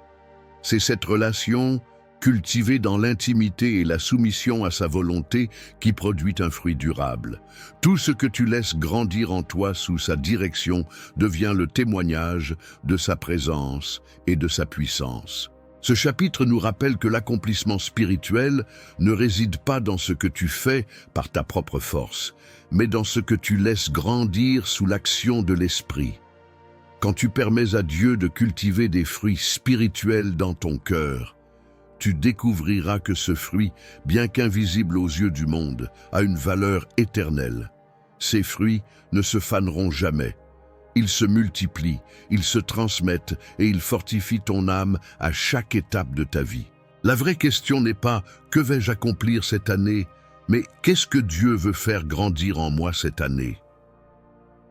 C'est cette relation, cultivée dans l'intimité et la soumission à sa volonté, qui produit un fruit durable. Tout ce que tu laisses grandir en toi sous sa direction devient le témoignage de sa présence et de sa puissance. Ce chapitre nous rappelle que l'accomplissement spirituel ne réside pas dans ce que tu fais par ta propre force, mais dans ce que tu laisses grandir sous l'action de l'Esprit. Quand tu permets à Dieu de cultiver des fruits spirituels dans ton cœur, tu découvriras que ce fruit, bien qu'invisible aux yeux du monde, a une valeur éternelle. Ces fruits ne se faneront jamais. Ils se multiplient, ils se transmettent et ils fortifient ton âme à chaque étape de ta vie. La vraie question n'est pas « que vais-je accomplir cette année ?» Mais qu'est-ce que Dieu veut faire grandir en moi cette année?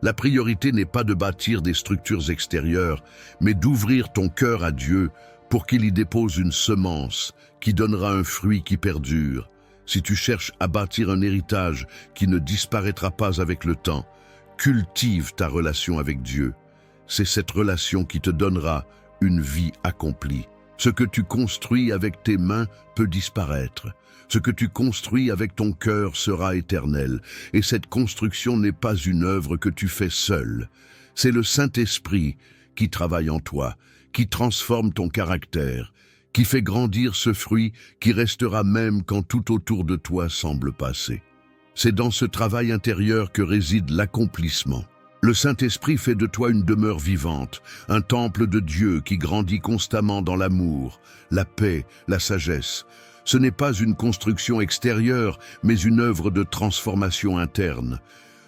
La priorité n'est pas de bâtir des structures extérieures, mais d'ouvrir ton cœur à Dieu pour qu'il y dépose une semence qui donnera un fruit qui perdure. Si tu cherches à bâtir un héritage qui ne disparaîtra pas avec le temps, cultive ta relation avec Dieu. C'est cette relation qui te donnera une vie accomplie. Ce que tu construis avec tes mains peut disparaître. Ce que tu construis avec ton cœur sera éternel. Et cette construction n'est pas une œuvre que tu fais seul. C'est le Saint-Esprit qui travaille en toi, qui transforme ton caractère, qui fait grandir ce fruit qui restera même quand tout autour de toi semble passer. C'est dans ce travail intérieur que réside l'accomplissement. Le Saint-Esprit fait de toi une demeure vivante, un temple de Dieu qui grandit constamment dans l'amour, la paix, la sagesse. Ce n'est pas une construction extérieure, mais une œuvre de transformation interne.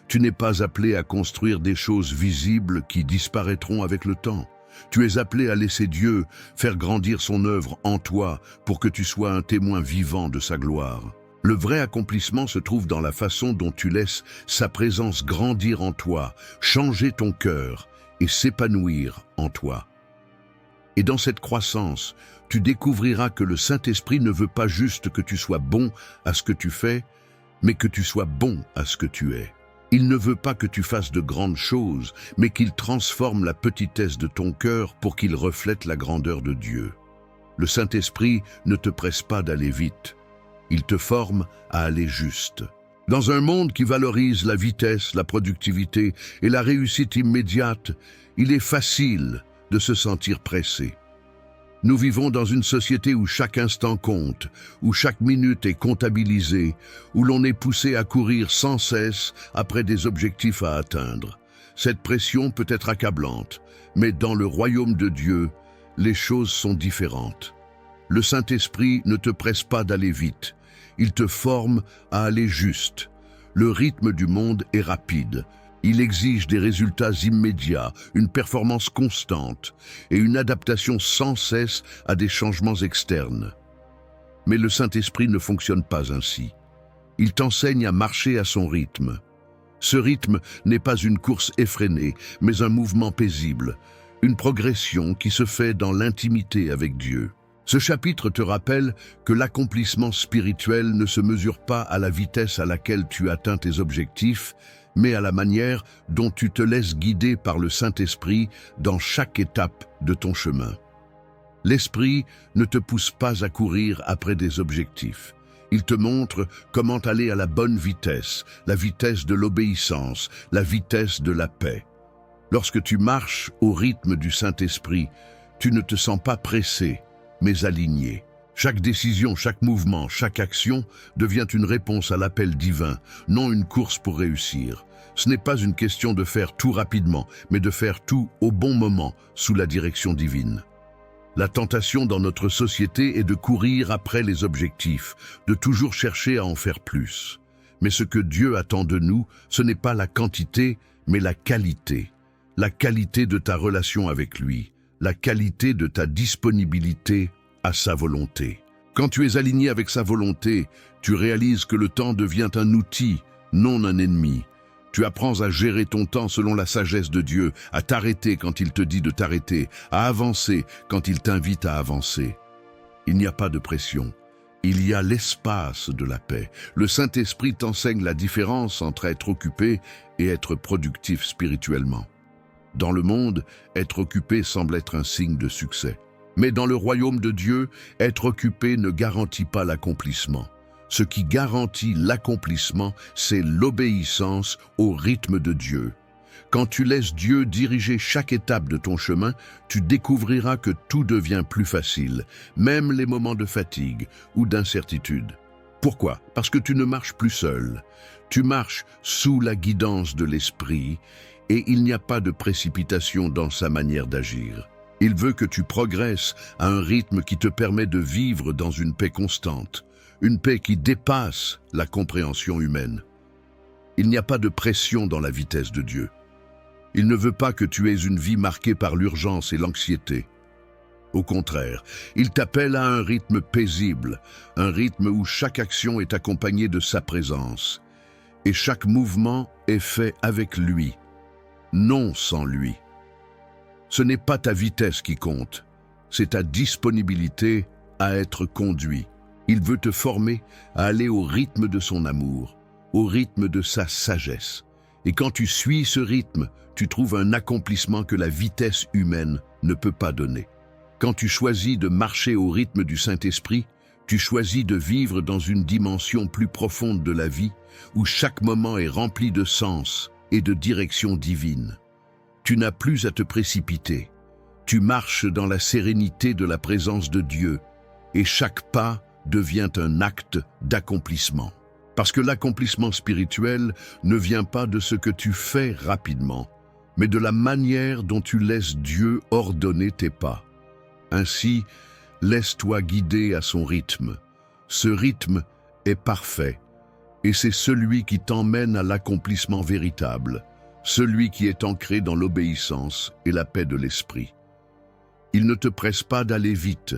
Tu n'es pas appelé à construire des choses visibles qui disparaîtront avec le temps. Tu es appelé à laisser Dieu faire grandir son œuvre en toi pour que tu sois un témoin vivant de sa gloire. Le vrai accomplissement se trouve dans la façon dont tu laisses sa présence grandir en toi, changer ton cœur et s'épanouir en toi. Et dans cette croissance, tu découvriras que le Saint-Esprit ne veut pas juste que tu sois bon à ce que tu fais, mais que tu sois bon à ce que tu es. Il ne veut pas que tu fasses de grandes choses, mais qu'il transforme la petitesse de ton cœur pour qu'il reflète la grandeur de Dieu. Le Saint-Esprit ne te presse pas d'aller vite. Il te forme à aller juste. Dans un monde qui valorise la vitesse, la productivité et la réussite immédiate, il est facile de se sentir pressé. Nous vivons dans une société où chaque instant compte, où chaque minute est comptabilisée, où l'on est poussé à courir sans cesse après des objectifs à atteindre. Cette pression peut être accablante, mais dans le royaume de Dieu, les choses sont différentes. Le Saint-Esprit ne te presse pas d'aller vite. Il te forme à aller juste. Le rythme du monde est rapide. Il exige des résultats immédiats, une performance constante et une adaptation sans cesse à des changements externes. Mais le Saint-Esprit ne fonctionne pas ainsi. Il t'enseigne à marcher à son rythme. Ce rythme n'est pas une course effrénée, mais un mouvement paisible, une progression qui se fait dans l'intimité avec Dieu. Ce chapitre te rappelle que l'accomplissement spirituel ne se mesure pas à la vitesse à laquelle tu atteins tes objectifs, mais à la manière dont tu te laisses guider par le Saint-Esprit dans chaque étape de ton chemin. L'Esprit ne te pousse pas à courir après des objectifs. Il te montre comment aller à la bonne vitesse, la vitesse de l'obéissance, la vitesse de la paix. Lorsque tu marches au rythme du Saint-Esprit, tu ne te sens pas pressé, mais aligné. Chaque décision, chaque mouvement, chaque action devient une réponse à l'appel divin, non une course pour réussir. Ce n'est pas une question de faire tout rapidement, mais de faire tout au bon moment, sous la direction divine. La tentation dans notre société est de courir après les objectifs, de toujours chercher à en faire plus. Mais ce que Dieu attend de nous, ce n'est pas la quantité, mais la qualité. La qualité de ta relation avec lui, la qualité de ta disponibilité à sa volonté. Quand tu es aligné avec sa volonté, tu réalises que le temps devient un outil, non un ennemi. Tu apprends à gérer ton temps selon la sagesse de Dieu, à t'arrêter quand il te dit de t'arrêter, à avancer quand il t'invite à avancer. Il n'y a pas de pression. Il y a l'espace de la paix. Le Saint-Esprit t'enseigne la différence entre être occupé et être productif spirituellement. Dans le monde, être occupé semble être un signe de succès. Mais dans le royaume de Dieu, être occupé ne garantit pas l'accomplissement. Ce qui garantit l'accomplissement, c'est l'obéissance au rythme de Dieu. Quand tu laisses Dieu diriger chaque étape de ton chemin, tu découvriras que tout devient plus facile, même les moments de fatigue ou d'incertitude. Pourquoi? Parce que tu ne marches plus seul. Tu marches sous la guidance de l'Esprit et il n'y a pas de précipitation dans sa manière d'agir. Il veut que tu progresses à un rythme qui te permet de vivre dans une paix constante, une paix qui dépasse la compréhension humaine. Il n'y a pas de pression dans la vitesse de Dieu. Il ne veut pas que tu aies une vie marquée par l'urgence et l'anxiété. Au contraire, il t'appelle à un rythme paisible, un rythme où chaque action est accompagnée de sa présence, et chaque mouvement est fait avec lui, non sans lui. Ce n'est pas ta vitesse qui compte, c'est ta disponibilité à être conduit. Il veut te former à aller au rythme de son amour, au rythme de sa sagesse. Et quand tu suis ce rythme, tu trouves un accomplissement que la vitesse humaine ne peut pas donner. Quand tu choisis de marcher au rythme du Saint-Esprit, tu choisis de vivre dans une dimension plus profonde de la vie, où chaque moment est rempli de sens et de direction divine. Tu n'as plus à te précipiter. Tu marches dans la sérénité de la présence de Dieu, et chaque pas devient un acte d'accomplissement. Parce que l'accomplissement spirituel ne vient pas de ce que tu fais rapidement, mais de la manière dont tu laisses Dieu ordonner tes pas. Ainsi, laisse-toi guider à son rythme. Ce rythme est parfait, et c'est celui qui t'emmène à l'accomplissement véritable, celui qui est ancré dans l'obéissance et la paix de l'esprit. Il ne te presse pas d'aller vite,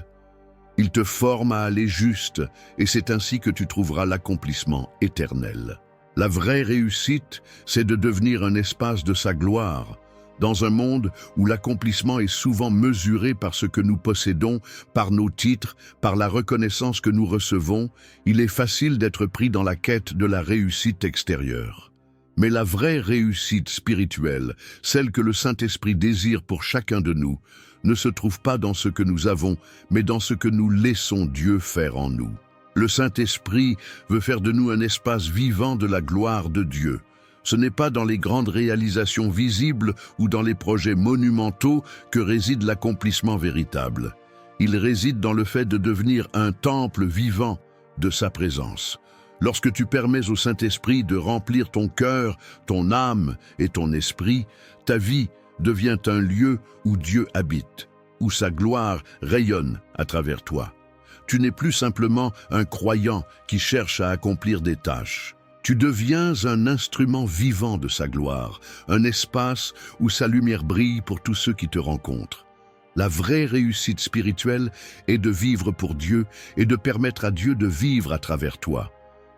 il te forme à aller juste, et c'est ainsi que tu trouveras l'accomplissement éternel. La vraie réussite, c'est de devenir un espace de sa gloire, dans un monde où l'accomplissement est souvent mesuré par ce que nous possédons, par nos titres, par la reconnaissance que nous recevons. Il est facile d'être pris dans la quête de la réussite extérieure. Mais la vraie réussite spirituelle, celle que le Saint-Esprit désire pour chacun de nous, ne se trouve pas dans ce que nous avons, mais dans ce que nous laissons Dieu faire en nous. Le Saint-Esprit veut faire de nous un espace vivant de la gloire de Dieu. Ce n'est pas dans les grandes réalisations visibles ou dans les projets monumentaux que réside l'accomplissement véritable. Il réside dans le fait de devenir un temple vivant de sa présence. Lorsque tu permets au Saint-Esprit de remplir ton cœur, ton âme et ton esprit, ta vie devient un lieu où Dieu habite, où sa gloire rayonne à travers toi. Tu n'es plus simplement un croyant qui cherche à accomplir des tâches. Tu deviens un instrument vivant de sa gloire, un espace où sa lumière brille pour tous ceux qui te rencontrent. La vraie réussite spirituelle est de vivre pour Dieu et de permettre à Dieu de vivre à travers toi.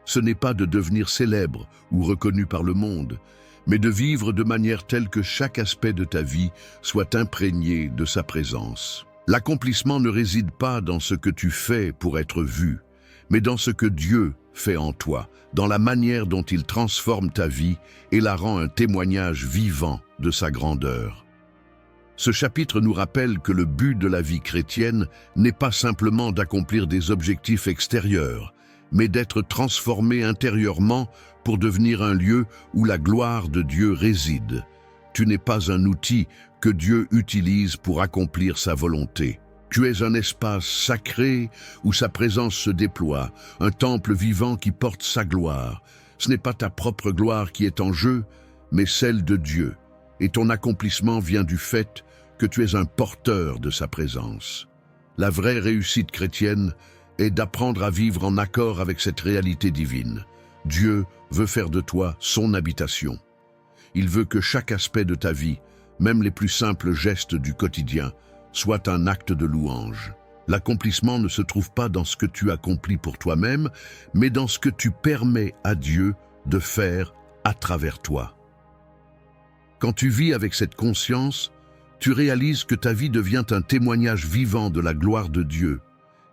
Ce n'est pas de devenir célèbre ou reconnu par le monde, mais de vivre de manière telle que chaque aspect de ta vie soit imprégné de sa présence. L'accomplissement ne réside pas dans ce que tu fais pour être vu, mais dans ce que Dieu fait en toi, dans la manière dont il transforme ta vie et la rend un témoignage vivant de sa grandeur. Ce chapitre nous rappelle que le but de la vie chrétienne n'est pas simplement d'accomplir des objectifs extérieurs, mais d'être transformé intérieurement pour devenir un lieu où la gloire de Dieu réside. Tu n'es pas un outil que Dieu utilise pour accomplir sa volonté. Tu es un espace sacré où sa présence se déploie, un temple vivant qui porte sa gloire. Ce n'est pas ta propre gloire qui est en jeu, mais celle de Dieu. Et ton accomplissement vient du fait que tu es un porteur de sa présence. La vraie réussite chrétienne est d'apprendre à vivre en accord avec cette réalité divine. Dieu veut faire de toi son habitation. Il veut que chaque aspect de ta vie, même les plus simples gestes du quotidien, soit un acte de louange. L'accomplissement ne se trouve pas dans ce que tu accomplis pour toi-même, mais dans ce que tu permets à Dieu de faire à travers toi. Quand tu vis avec cette conscience, tu réalises que ta vie devient un témoignage vivant de la gloire de Dieu.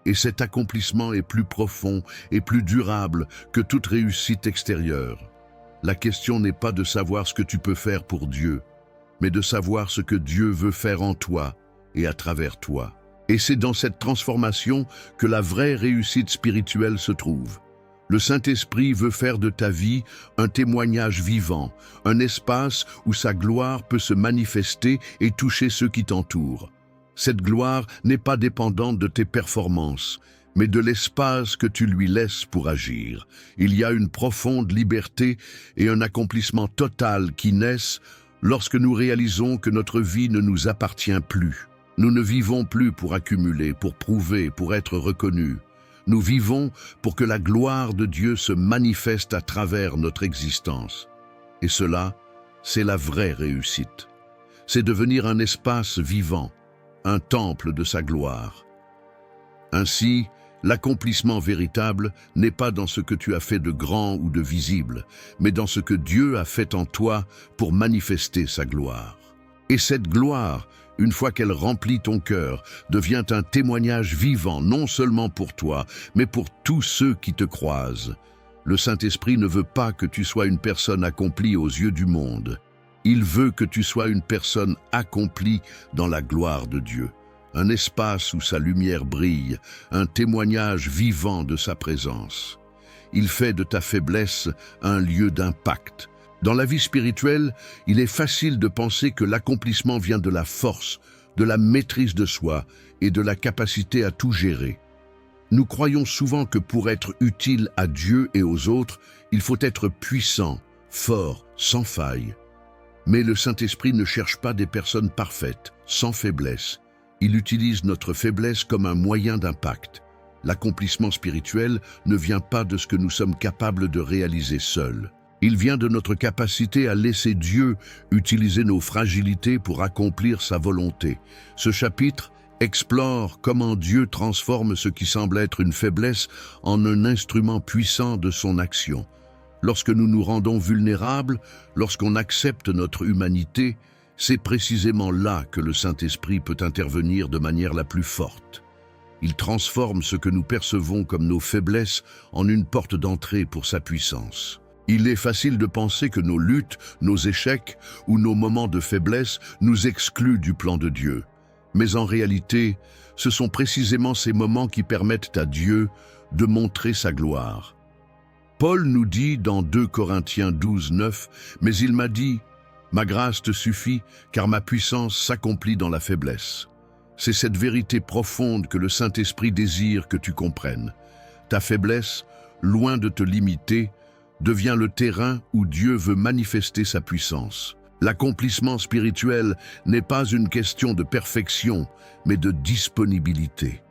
Et cet accomplissement est plus profond et plus durable que toute réussite extérieure. La question n'est pas de savoir ce que tu peux faire pour Dieu, mais de savoir ce que Dieu veut faire en toi et à travers toi. Et c'est dans cette transformation que la vraie réussite spirituelle se trouve. Le Saint-Esprit veut faire de ta vie un témoignage vivant, un espace où sa gloire peut se manifester et toucher ceux qui t'entourent. Cette gloire n'est pas dépendante de tes performances, mais de l'espace que tu lui laisses pour agir. Il y a une profonde liberté et un accomplissement total qui naissent lorsque nous réalisons que notre vie ne nous appartient plus. Nous ne vivons plus pour accumuler, pour prouver, pour être reconnus. Nous vivons pour que la gloire de Dieu se manifeste à travers notre existence. Et cela, c'est la vraie réussite. C'est devenir un espace vivant, un temple de sa gloire. Ainsi, l'accomplissement véritable n'est pas dans ce que tu as fait de grand ou de visible, mais dans ce que Dieu a fait en toi pour manifester sa gloire. Et cette gloire, une fois qu'elle remplit ton cœur, devient un témoignage vivant non seulement pour toi, mais pour tous ceux qui te croisent. Le Saint-Esprit ne veut pas que tu sois une personne accomplie aux yeux du monde. Il veut que tu sois une personne accomplie dans la gloire de Dieu. Un espace où sa lumière brille, un témoignage vivant de sa présence. Il fait de ta faiblesse un lieu d'impact. Dans la vie spirituelle, il est facile de penser que l'accomplissement vient de la force, de la maîtrise de soi et de la capacité à tout gérer. Nous croyons souvent que pour être utile à Dieu et aux autres, il faut être puissant, fort, sans faille. Mais le Saint-Esprit ne cherche pas des personnes parfaites, sans faiblesse. Il utilise notre faiblesse comme un moyen d'impact. L'accomplissement spirituel ne vient pas de ce que nous sommes capables de réaliser seuls. Il vient de notre capacité à laisser Dieu utiliser nos fragilités pour accomplir sa volonté. Ce chapitre explore comment Dieu transforme ce qui semble être une faiblesse en un instrument puissant de son action. Lorsque nous nous rendons vulnérables, lorsqu'on accepte notre humanité, c'est précisément là que le Saint-Esprit peut intervenir de manière la plus forte. Il transforme ce que nous percevons comme nos faiblesses en une porte d'entrée pour sa puissance. Il est facile de penser que nos luttes, nos échecs ou nos moments de faiblesse nous excluent du plan de Dieu. Mais en réalité, ce sont précisément ces moments qui permettent à Dieu de montrer sa gloire. Paul nous dit dans 2 Corinthiens 12, 9, « Mais il m'a dit, ma grâce te suffit, car ma puissance s'accomplit dans la faiblesse. » C'est cette vérité profonde que le Saint-Esprit désire que tu comprennes. Ta faiblesse, loin de te limiter, devient le terrain où Dieu veut manifester sa puissance. L'accomplissement spirituel n'est pas une question de perfection, mais de disponibilité.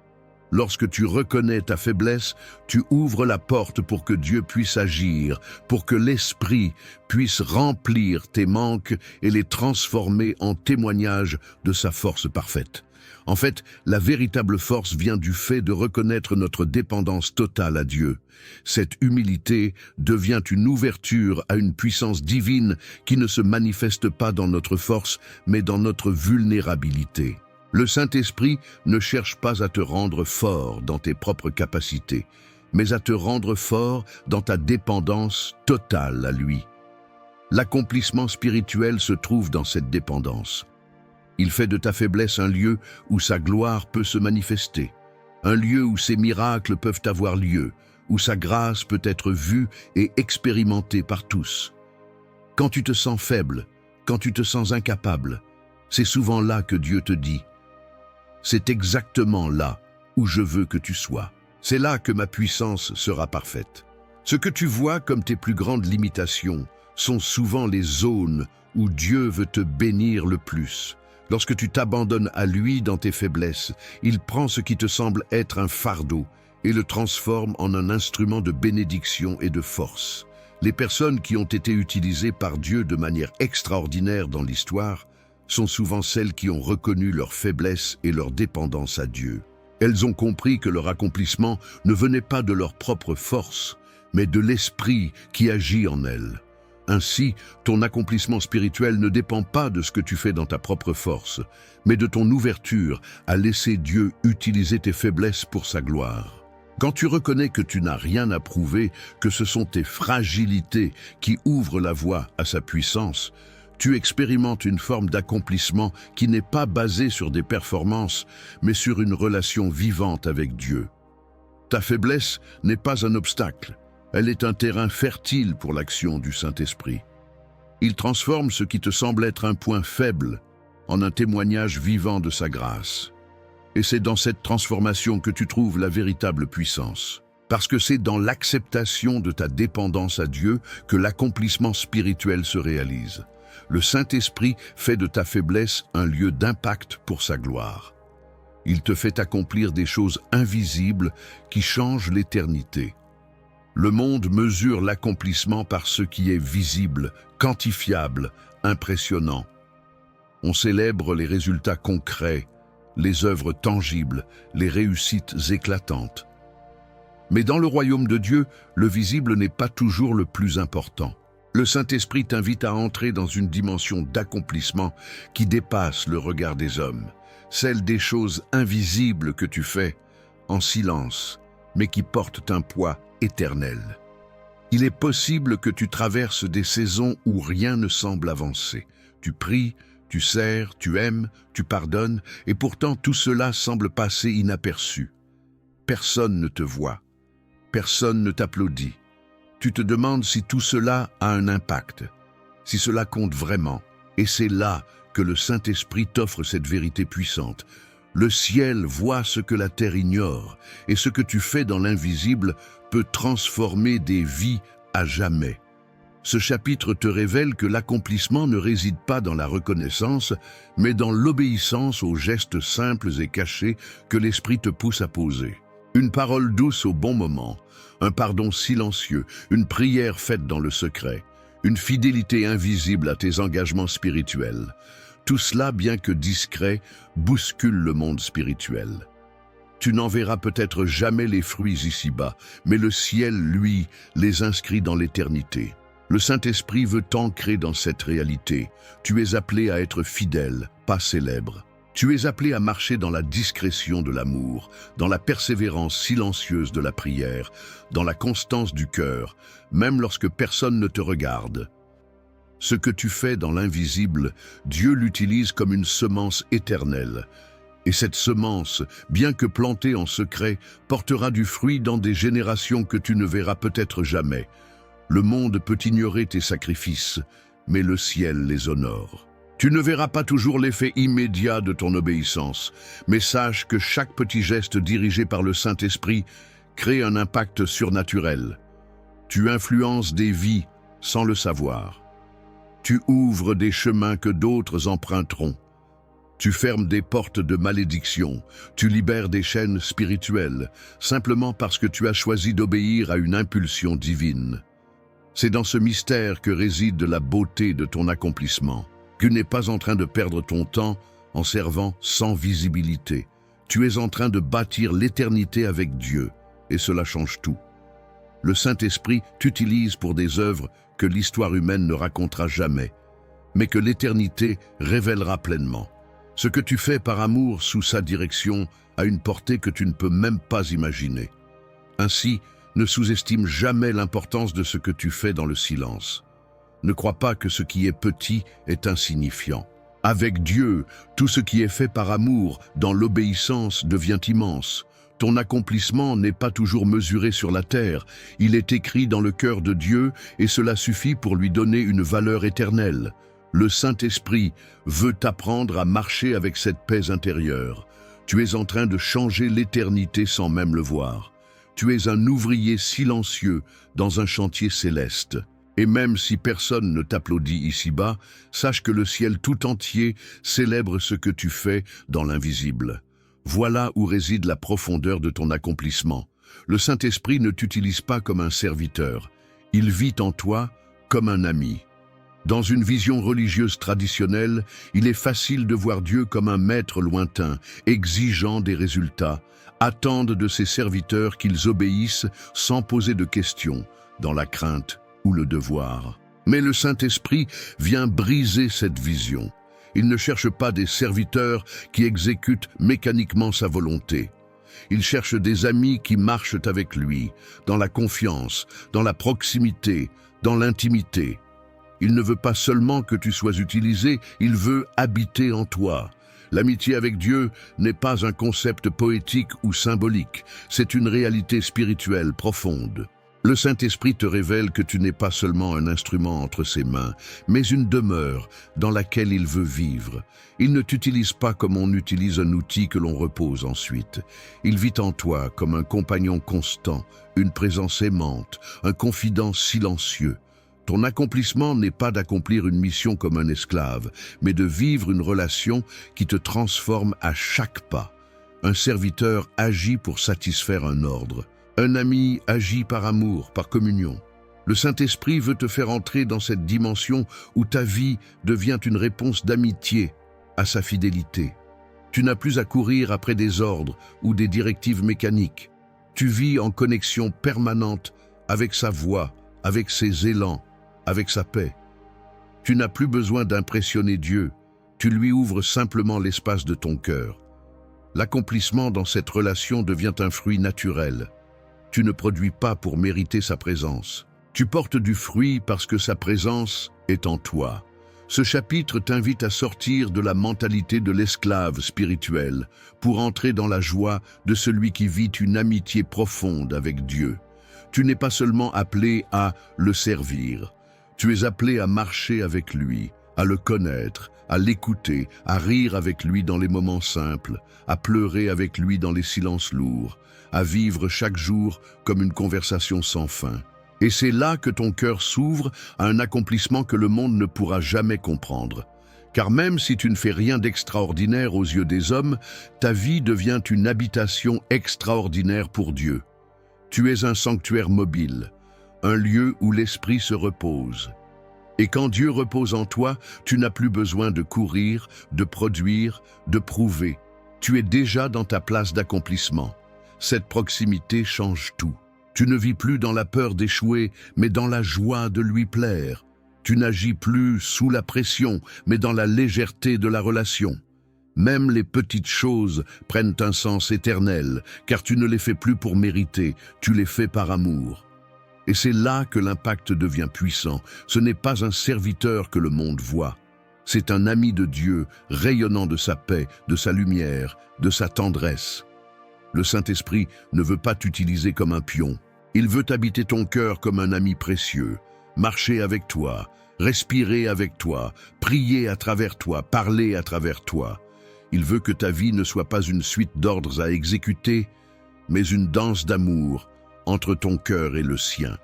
Lorsque tu reconnais ta faiblesse, tu ouvres la porte pour que Dieu puisse agir, pour que l'Esprit puisse remplir tes manques et les transformer en témoignage de sa force parfaite. En fait, la véritable force vient du fait de reconnaître notre dépendance totale à Dieu. Cette humilité devient une ouverture à une puissance divine qui ne se manifeste pas dans notre force, mais dans notre vulnérabilité. Le Saint-Esprit ne cherche pas à te rendre fort dans tes propres capacités, mais à te rendre fort dans ta dépendance totale à lui. L'accomplissement spirituel se trouve dans cette dépendance. Il fait de ta faiblesse un lieu où sa gloire peut se manifester, un lieu où ses miracles peuvent avoir lieu, où sa grâce peut être vue et expérimentée par tous. Quand tu te sens faible, quand tu te sens incapable, c'est souvent là que Dieu te dit « C'est exactement là où je veux que tu sois. C'est là que ma puissance sera parfaite. » Ce que tu vois comme tes plus grandes limitations sont souvent les zones où Dieu veut te bénir le plus. Lorsque tu t'abandonnes à lui dans tes faiblesses, il prend ce qui te semble être un fardeau et le transforme en un instrument de bénédiction et de force. Les personnes qui ont été utilisées par Dieu de manière extraordinaire dans l'histoire sont souvent celles qui ont reconnu leur faiblesse et leur dépendance à Dieu. Elles ont compris que leur accomplissement ne venait pas de leur propre force, mais de l'Esprit qui agit en elles. Ainsi, ton accomplissement spirituel ne dépend pas de ce que tu fais dans ta propre force, mais de ton ouverture à laisser Dieu utiliser tes faiblesses pour sa gloire. Quand tu reconnais que tu n'as rien à prouver, que ce sont tes fragilités qui ouvrent la voie à sa puissance, tu expérimentes une forme d'accomplissement qui n'est pas basée sur des performances, mais sur une relation vivante avec Dieu. Ta faiblesse n'est pas un obstacle, elle est un terrain fertile pour l'action du Saint-Esprit. Il transforme ce qui te semble être un point faible en un témoignage vivant de sa grâce. Et c'est dans cette transformation que tu trouves la véritable puissance. Parce que c'est dans l'acceptation de ta dépendance à Dieu que l'accomplissement spirituel se réalise. Le Saint-Esprit fait de ta faiblesse un lieu d'impact pour sa gloire. Il te fait accomplir des choses invisibles qui changent l'éternité. Le monde mesure l'accomplissement par ce qui est visible, quantifiable, impressionnant. On célèbre les résultats concrets, les œuvres tangibles, les réussites éclatantes. Mais dans le royaume de Dieu, le visible n'est pas toujours le plus important. Le Saint-Esprit t'invite à entrer dans une dimension d'accomplissement qui dépasse le regard des hommes, celle des choses invisibles que tu fais en silence, mais qui portent un poids éternel. Il est possible que tu traverses des saisons où rien ne semble avancer. Tu pries, tu sers, tu aimes, tu pardonnes, et pourtant tout cela semble passer inaperçu. Personne ne te voit, personne ne t'applaudit. Tu te demandes si tout cela a un impact, si cela compte vraiment. Et c'est là que le Saint-Esprit t'offre cette vérité puissante. Le ciel voit ce que la terre ignore, et ce que tu fais dans l'invisible peut transformer des vies à jamais. Ce chapitre te révèle que l'accomplissement ne réside pas dans la reconnaissance, mais dans l'obéissance aux gestes simples et cachés que l'Esprit te pousse à poser. Une parole douce au bon moment, un pardon silencieux, une prière faite dans le secret, une fidélité invisible à tes engagements spirituels. Tout cela, bien que discret, bouscule le monde spirituel. Tu n'en verras peut-être jamais les fruits ici-bas, mais le ciel, lui, les inscrit dans l'éternité. Le Saint-Esprit veut t'ancrer dans cette réalité. Tu es appelé à être fidèle, pas célèbre. Tu es appelé à marcher dans la discrétion de l'amour, dans la persévérance silencieuse de la prière, dans la constance du cœur, même lorsque personne ne te regarde. Ce que tu fais dans l'invisible, Dieu l'utilise comme une semence éternelle. Et cette semence, bien que plantée en secret, portera du fruit dans des générations que tu ne verras peut-être jamais. Le monde peut ignorer tes sacrifices, mais le ciel les honore. Tu ne verras pas toujours l'effet immédiat de ton obéissance, mais sache que chaque petit geste dirigé par le Saint-Esprit crée un impact surnaturel. Tu influences des vies sans le savoir. Tu ouvres des chemins que d'autres emprunteront. Tu fermes des portes de malédiction, tu libères des chaînes spirituelles, simplement parce que tu as choisi d'obéir à une impulsion divine. C'est dans ce mystère que réside la beauté de ton accomplissement. Tu n'es pas en train de perdre ton temps en servant sans visibilité. Tu es en train de bâtir l'éternité avec Dieu, et cela change tout. Le Saint-Esprit t'utilise pour des œuvres que l'histoire humaine ne racontera jamais, mais que l'éternité révélera pleinement. Ce que tu fais par amour sous sa direction a une portée que tu ne peux même pas imaginer. Ainsi, ne sous-estime jamais l'importance de ce que tu fais dans le silence. Ne crois pas que ce qui est petit est insignifiant. Avec Dieu, tout ce qui est fait par amour, dans l'obéissance, devient immense. Ton accomplissement n'est pas toujours mesuré sur la terre, il est écrit dans le cœur de Dieu et cela suffit pour lui donner une valeur éternelle. Le Saint-Esprit veut t'apprendre à marcher avec cette paix intérieure. Tu es en train de changer l'éternité sans même le voir. Tu es un ouvrier silencieux dans un chantier céleste. Et même si personne ne t'applaudit ici-bas, sache que le ciel tout entier célèbre ce que tu fais dans l'invisible. Voilà où réside la profondeur de ton accomplissement. Le Saint-Esprit ne t'utilise pas comme un serviteur. Il vit en toi comme un ami. Dans une vision religieuse traditionnelle, il est facile de voir Dieu comme un maître lointain, exigeant des résultats, attendent de ses serviteurs qu'ils obéissent sans poser de questions, dans la crainte ou le devoir. Mais le Saint-Esprit vient briser cette vision. Il ne cherche pas des serviteurs qui exécutent mécaniquement sa volonté. Il cherche des amis qui marchent avec lui, dans la confiance, dans la proximité, dans l'intimité. Il ne veut pas seulement que tu sois utilisé, il veut habiter en toi. L'amitié avec Dieu n'est pas un concept poétique ou symbolique, c'est une réalité spirituelle profonde. Le Saint-Esprit te révèle que tu n'es pas seulement un instrument entre ses mains, mais une demeure dans laquelle il veut vivre. Il ne t'utilise pas comme on utilise un outil que l'on repose ensuite. Il vit en toi comme un compagnon constant, une présence aimante, un confident silencieux. Ton accomplissement n'est pas d'accomplir une mission comme un esclave, mais de vivre une relation qui te transforme à chaque pas. Un serviteur agit pour satisfaire un ordre. Un ami agit par amour, par communion. Le Saint-Esprit veut te faire entrer dans cette dimension où ta vie devient une réponse d'amitié à sa fidélité. Tu n'as plus à courir après des ordres ou des directives mécaniques. Tu vis en connexion permanente avec sa voix, avec ses élans, avec sa paix. Tu n'as plus besoin d'impressionner Dieu, tu lui ouvres simplement l'espace de ton cœur. L'accomplissement dans cette relation devient un fruit naturel. Tu ne produis pas pour mériter sa présence. Tu portes du fruit parce que sa présence est en toi. Ce chapitre t'invite à sortir de la mentalité de l'esclave spirituel pour entrer dans la joie de celui qui vit une amitié profonde avec Dieu. Tu n'es pas seulement appelé à le servir, tu es appelé à marcher avec lui, à le connaître, à l'écouter, à rire avec lui dans les moments simples, à pleurer avec lui dans les silences lourds, à vivre chaque jour comme une conversation sans fin. Et c'est là que ton cœur s'ouvre à un accomplissement que le monde ne pourra jamais comprendre. Car même si tu ne fais rien d'extraordinaire aux yeux des hommes, ta vie devient une habitation extraordinaire pour Dieu. Tu es un sanctuaire mobile, un lieu où l'esprit se repose. Et quand Dieu repose en toi, tu n'as plus besoin de courir, de produire, de prouver. Tu es déjà dans ta place d'accomplissement. Cette proximité change tout. Tu ne vis plus dans la peur d'échouer, mais dans la joie de lui plaire. Tu n'agis plus sous la pression, mais dans la légèreté de la relation. Même les petites choses prennent un sens éternel, car tu ne les fais plus pour mériter, tu les fais par amour. Et c'est là que l'impact devient puissant. Ce n'est pas un serviteur que le monde voit. C'est un ami de Dieu, rayonnant de sa paix, de sa lumière, de sa tendresse. Le Saint-Esprit ne veut pas t'utiliser comme un pion. Il veut habiter ton cœur comme un ami précieux, marcher avec toi, respirer avec toi, prier à travers toi, parler à travers toi. Il veut que ta vie ne soit pas une suite d'ordres à exécuter, mais une danse d'amour entre ton cœur et le sien.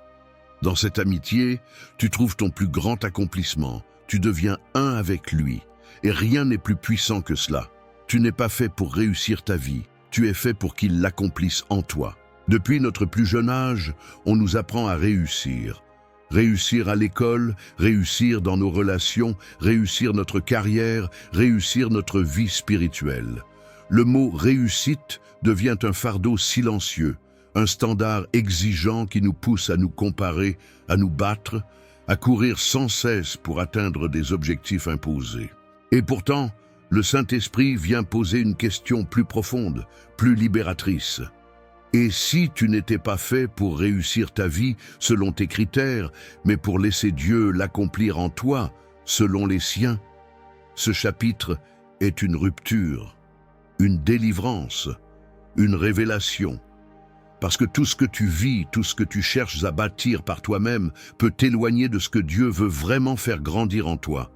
Dans cette amitié, tu trouves ton plus grand accomplissement, tu deviens un avec lui, et rien n'est plus puissant que cela. Tu n'es pas fait pour réussir ta vie, tu es fait pour qu'il l'accomplisse en toi. Depuis notre plus jeune âge, on nous apprend à réussir. Réussir à l'école, réussir dans nos relations, réussir notre carrière, réussir notre vie spirituelle. Le mot « réussite » devient un fardeau silencieux, un standard exigeant qui nous pousse à nous comparer, à nous battre, à courir sans cesse pour atteindre des objectifs imposés. Et pourtant, le Saint-Esprit vient poser une question plus profonde, plus libératrice. Et si tu n'étais pas fait pour réussir ta vie selon tes critères, mais pour laisser Dieu l'accomplir en toi, selon les siens? Ce chapitre est une rupture, une délivrance, une révélation. Parce que tout ce que tu vis, tout ce que tu cherches à bâtir par toi-même peut t'éloigner de ce que Dieu veut vraiment faire grandir en toi.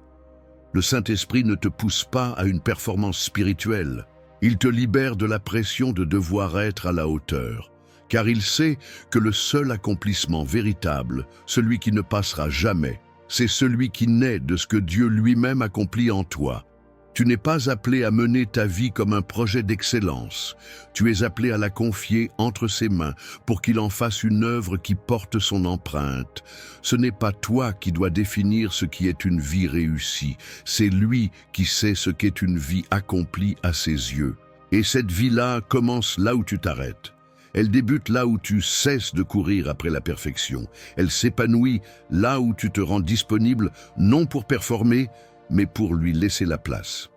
Le Saint-Esprit ne te pousse pas à une performance spirituelle. Il te libère de la pression de devoir être à la hauteur, car il sait que le seul accomplissement véritable, celui qui ne passera jamais, c'est celui qui naît de ce que Dieu lui-même accomplit en toi. Tu n'es pas appelé à mener ta vie comme un projet d'excellence. Tu es appelé à la confier entre ses mains pour qu'il en fasse une œuvre qui porte son empreinte. Ce n'est pas toi qui dois définir ce qui est une vie réussie. C'est lui qui sait ce qu'est une vie accomplie à ses yeux. Et cette vie-là commence là où tu t'arrêtes. Elle débute là où tu cesses de courir après la perfection. Elle s'épanouit là où tu te rends disponible, non pour performer, mais pour lui laisser la place.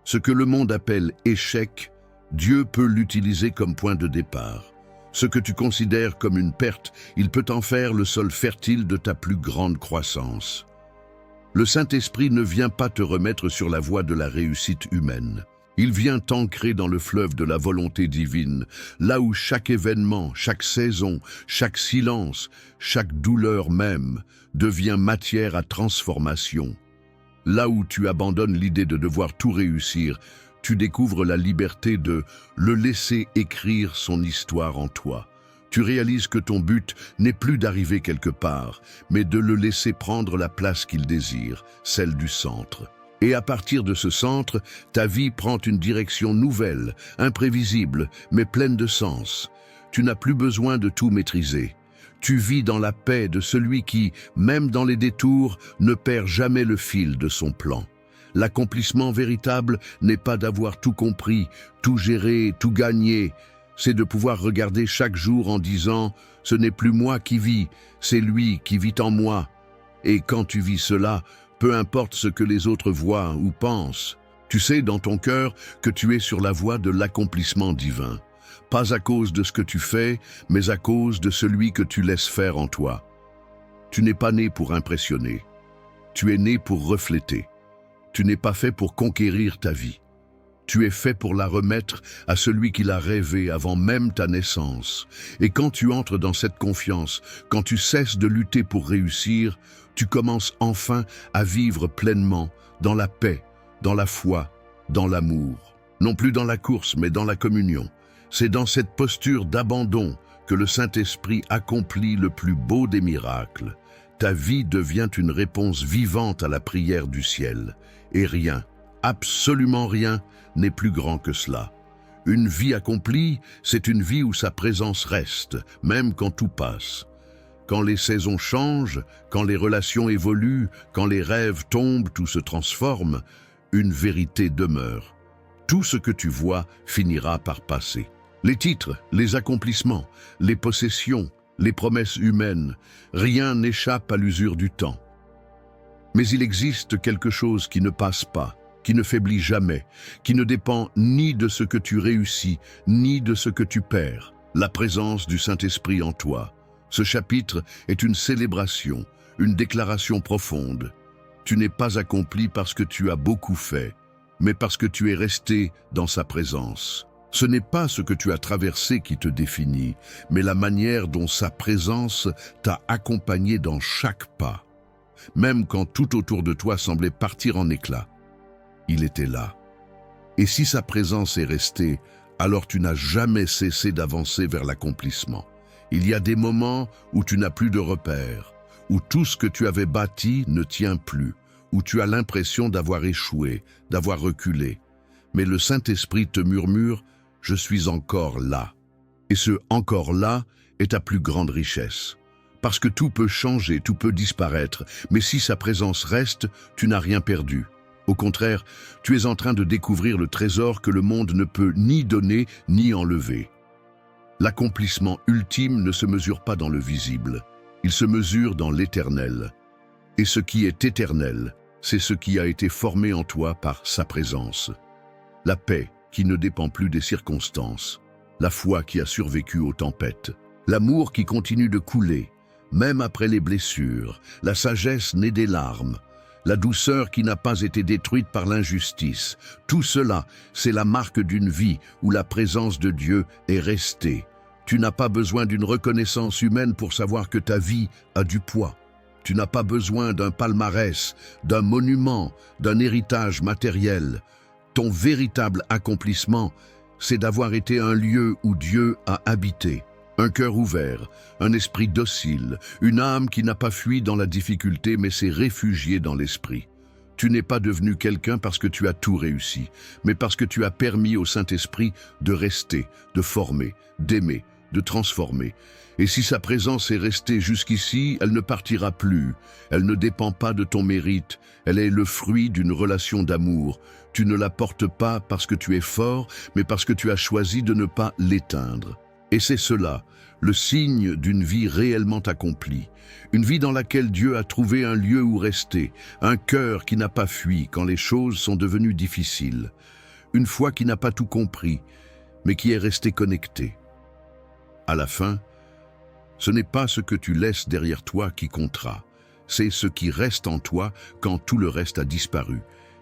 Ce que le monde appelle échec, Dieu peut l'utiliser comme point de départ. Ce que tu considères comme une perte, il peut en faire le sol fertile de ta plus grande croissance. Le Saint-Esprit ne vient pas te remettre sur la voie de la réussite humaine. Il vient t'ancrer dans le fleuve de la volonté divine, là où chaque événement, chaque saison, chaque silence, chaque douleur même devient matière à transformation. Là où tu abandonnes l'idée de devoir tout réussir, tu découvres la liberté de le laisser écrire son histoire en toi. Tu réalises que ton but n'est plus d'arriver quelque part, mais de le laisser prendre la place qu'il désire, celle du centre. Et à partir de ce centre, ta vie prend une direction nouvelle, imprévisible, mais pleine de sens. Tu n'as plus besoin de tout maîtriser. Tu vis dans la paix de celui qui, même dans les détours, ne perd jamais le fil de son plan. L'accomplissement véritable n'est pas d'avoir tout compris, tout géré, tout gagné. C'est de pouvoir regarder chaque jour en disant « Ce n'est plus moi qui vis, c'est lui qui vit en moi ». Et quand tu vis cela, peu importe ce que les autres voient ou pensent, tu sais dans ton cœur que tu es sur la voie de l'accomplissement divin. Pas à cause de ce que tu fais, mais à cause de celui que tu laisses faire en toi. Tu n'es pas né pour impressionner. Tu es né pour refléter. Tu n'es pas fait pour conquérir ta vie. Tu es fait pour la remettre à celui qui l'a rêvé avant même ta naissance. Et quand tu entres dans cette confiance, quand tu cesses de lutter pour réussir, tu commences enfin à vivre pleinement dans la paix, dans la foi, dans l'amour. Non plus dans la course, mais dans la communion. C'est dans cette posture d'abandon que le Saint-Esprit accomplit le plus beau des miracles. Ta vie devient une réponse vivante à la prière du ciel. Et rien, absolument rien, n'est plus grand que cela. Une vie accomplie, c'est une vie où sa présence reste, même quand tout passe. Quand les saisons changent, quand les relations évoluent, quand les rêves tombent ou se transforment, une vérité demeure. Tout ce que tu vois finira par passer. Les titres, les accomplissements, les possessions, les promesses humaines, rien n'échappe à l'usure du temps. Mais il existe quelque chose qui ne passe pas, qui ne faiblit jamais, qui ne dépend ni de ce que tu réussis, ni de ce que tu perds, la présence du Saint-Esprit en toi. Ce chapitre est une célébration, une déclaration profonde. Tu n'es pas accompli parce que tu as beaucoup fait, mais parce que tu es resté dans sa présence. Ce n'est pas ce que tu as traversé qui te définit, mais la manière dont sa présence t'a accompagné dans chaque pas. Même quand tout autour de toi semblait partir en éclats, il était là. Et si sa présence est restée, alors tu n'as jamais cessé d'avancer vers l'accomplissement. Il y a des moments où tu n'as plus de repères, où tout ce que tu avais bâti ne tient plus, où tu as l'impression d'avoir échoué, d'avoir reculé. Mais le Saint-Esprit te murmure « Je suis encore là ». Et ce « encore là » est ta plus grande richesse. Parce que tout peut changer, tout peut disparaître, mais si sa présence reste, tu n'as rien perdu. Au contraire, tu es en train de découvrir le trésor que le monde ne peut ni donner ni enlever. L'accomplissement ultime ne se mesure pas dans le visible, il se mesure dans l'éternel. Et ce qui est éternel, c'est ce qui a été formé en toi par sa présence. La paix qui ne dépend plus des circonstances, la foi qui a survécu aux tempêtes, l'amour qui continue de couler, même après les blessures, la sagesse née des larmes, la douceur qui n'a pas été détruite par l'injustice. Tout cela, c'est la marque d'une vie où la présence de Dieu est restée. Tu n'as pas besoin d'une reconnaissance humaine pour savoir que ta vie a du poids. Tu n'as pas besoin d'un palmarès, d'un monument, d'un héritage matériel. Ton véritable accomplissement, c'est d'avoir été un lieu où Dieu a habité. Un cœur ouvert, un esprit docile, une âme qui n'a pas fui dans la difficulté mais s'est réfugiée dans l'esprit. Tu n'es pas devenu quelqu'un parce que tu as tout réussi, mais parce que tu as permis au Saint-Esprit de rester, de former, d'aimer, de transformer. Et si sa présence est restée jusqu'ici, elle ne partira plus. Elle ne dépend pas de ton mérite, elle est le fruit d'une relation d'amour. Tu ne la portes pas parce que tu es fort, mais parce que tu as choisi de ne pas l'éteindre. Et c'est cela, le signe d'une vie réellement accomplie, une vie dans laquelle Dieu a trouvé un lieu où rester, un cœur qui n'a pas fui quand les choses sont devenues difficiles, une foi qui n'a pas tout compris, mais qui est restée connectée. À la fin, ce n'est pas ce que tu laisses derrière toi qui comptera, c'est ce qui reste en toi quand tout le reste a disparu.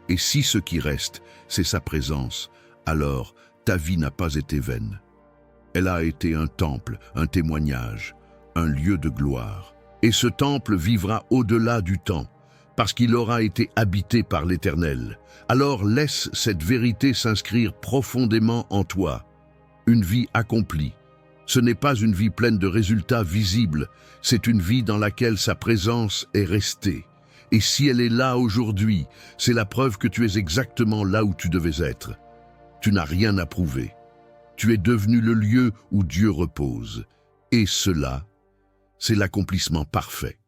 Et si ce qui reste, c'est sa présence, alors ta vie n'a pas été vaine. Elle a été un temple, un témoignage, un lieu de gloire. Et ce temple vivra au-delà du temps, parce qu'il aura été habité par l'Éternel. Alors laisse cette vérité s'inscrire profondément en toi. Une vie accomplie. Ce n'est pas une vie pleine de résultats visibles, c'est une vie dans laquelle sa présence est restée. Et si elle est là aujourd'hui, c'est la preuve que tu es exactement là où tu devais être. Tu n'as rien à prouver. Tu es devenu le lieu où Dieu repose. Et cela, c'est l'accomplissement parfait.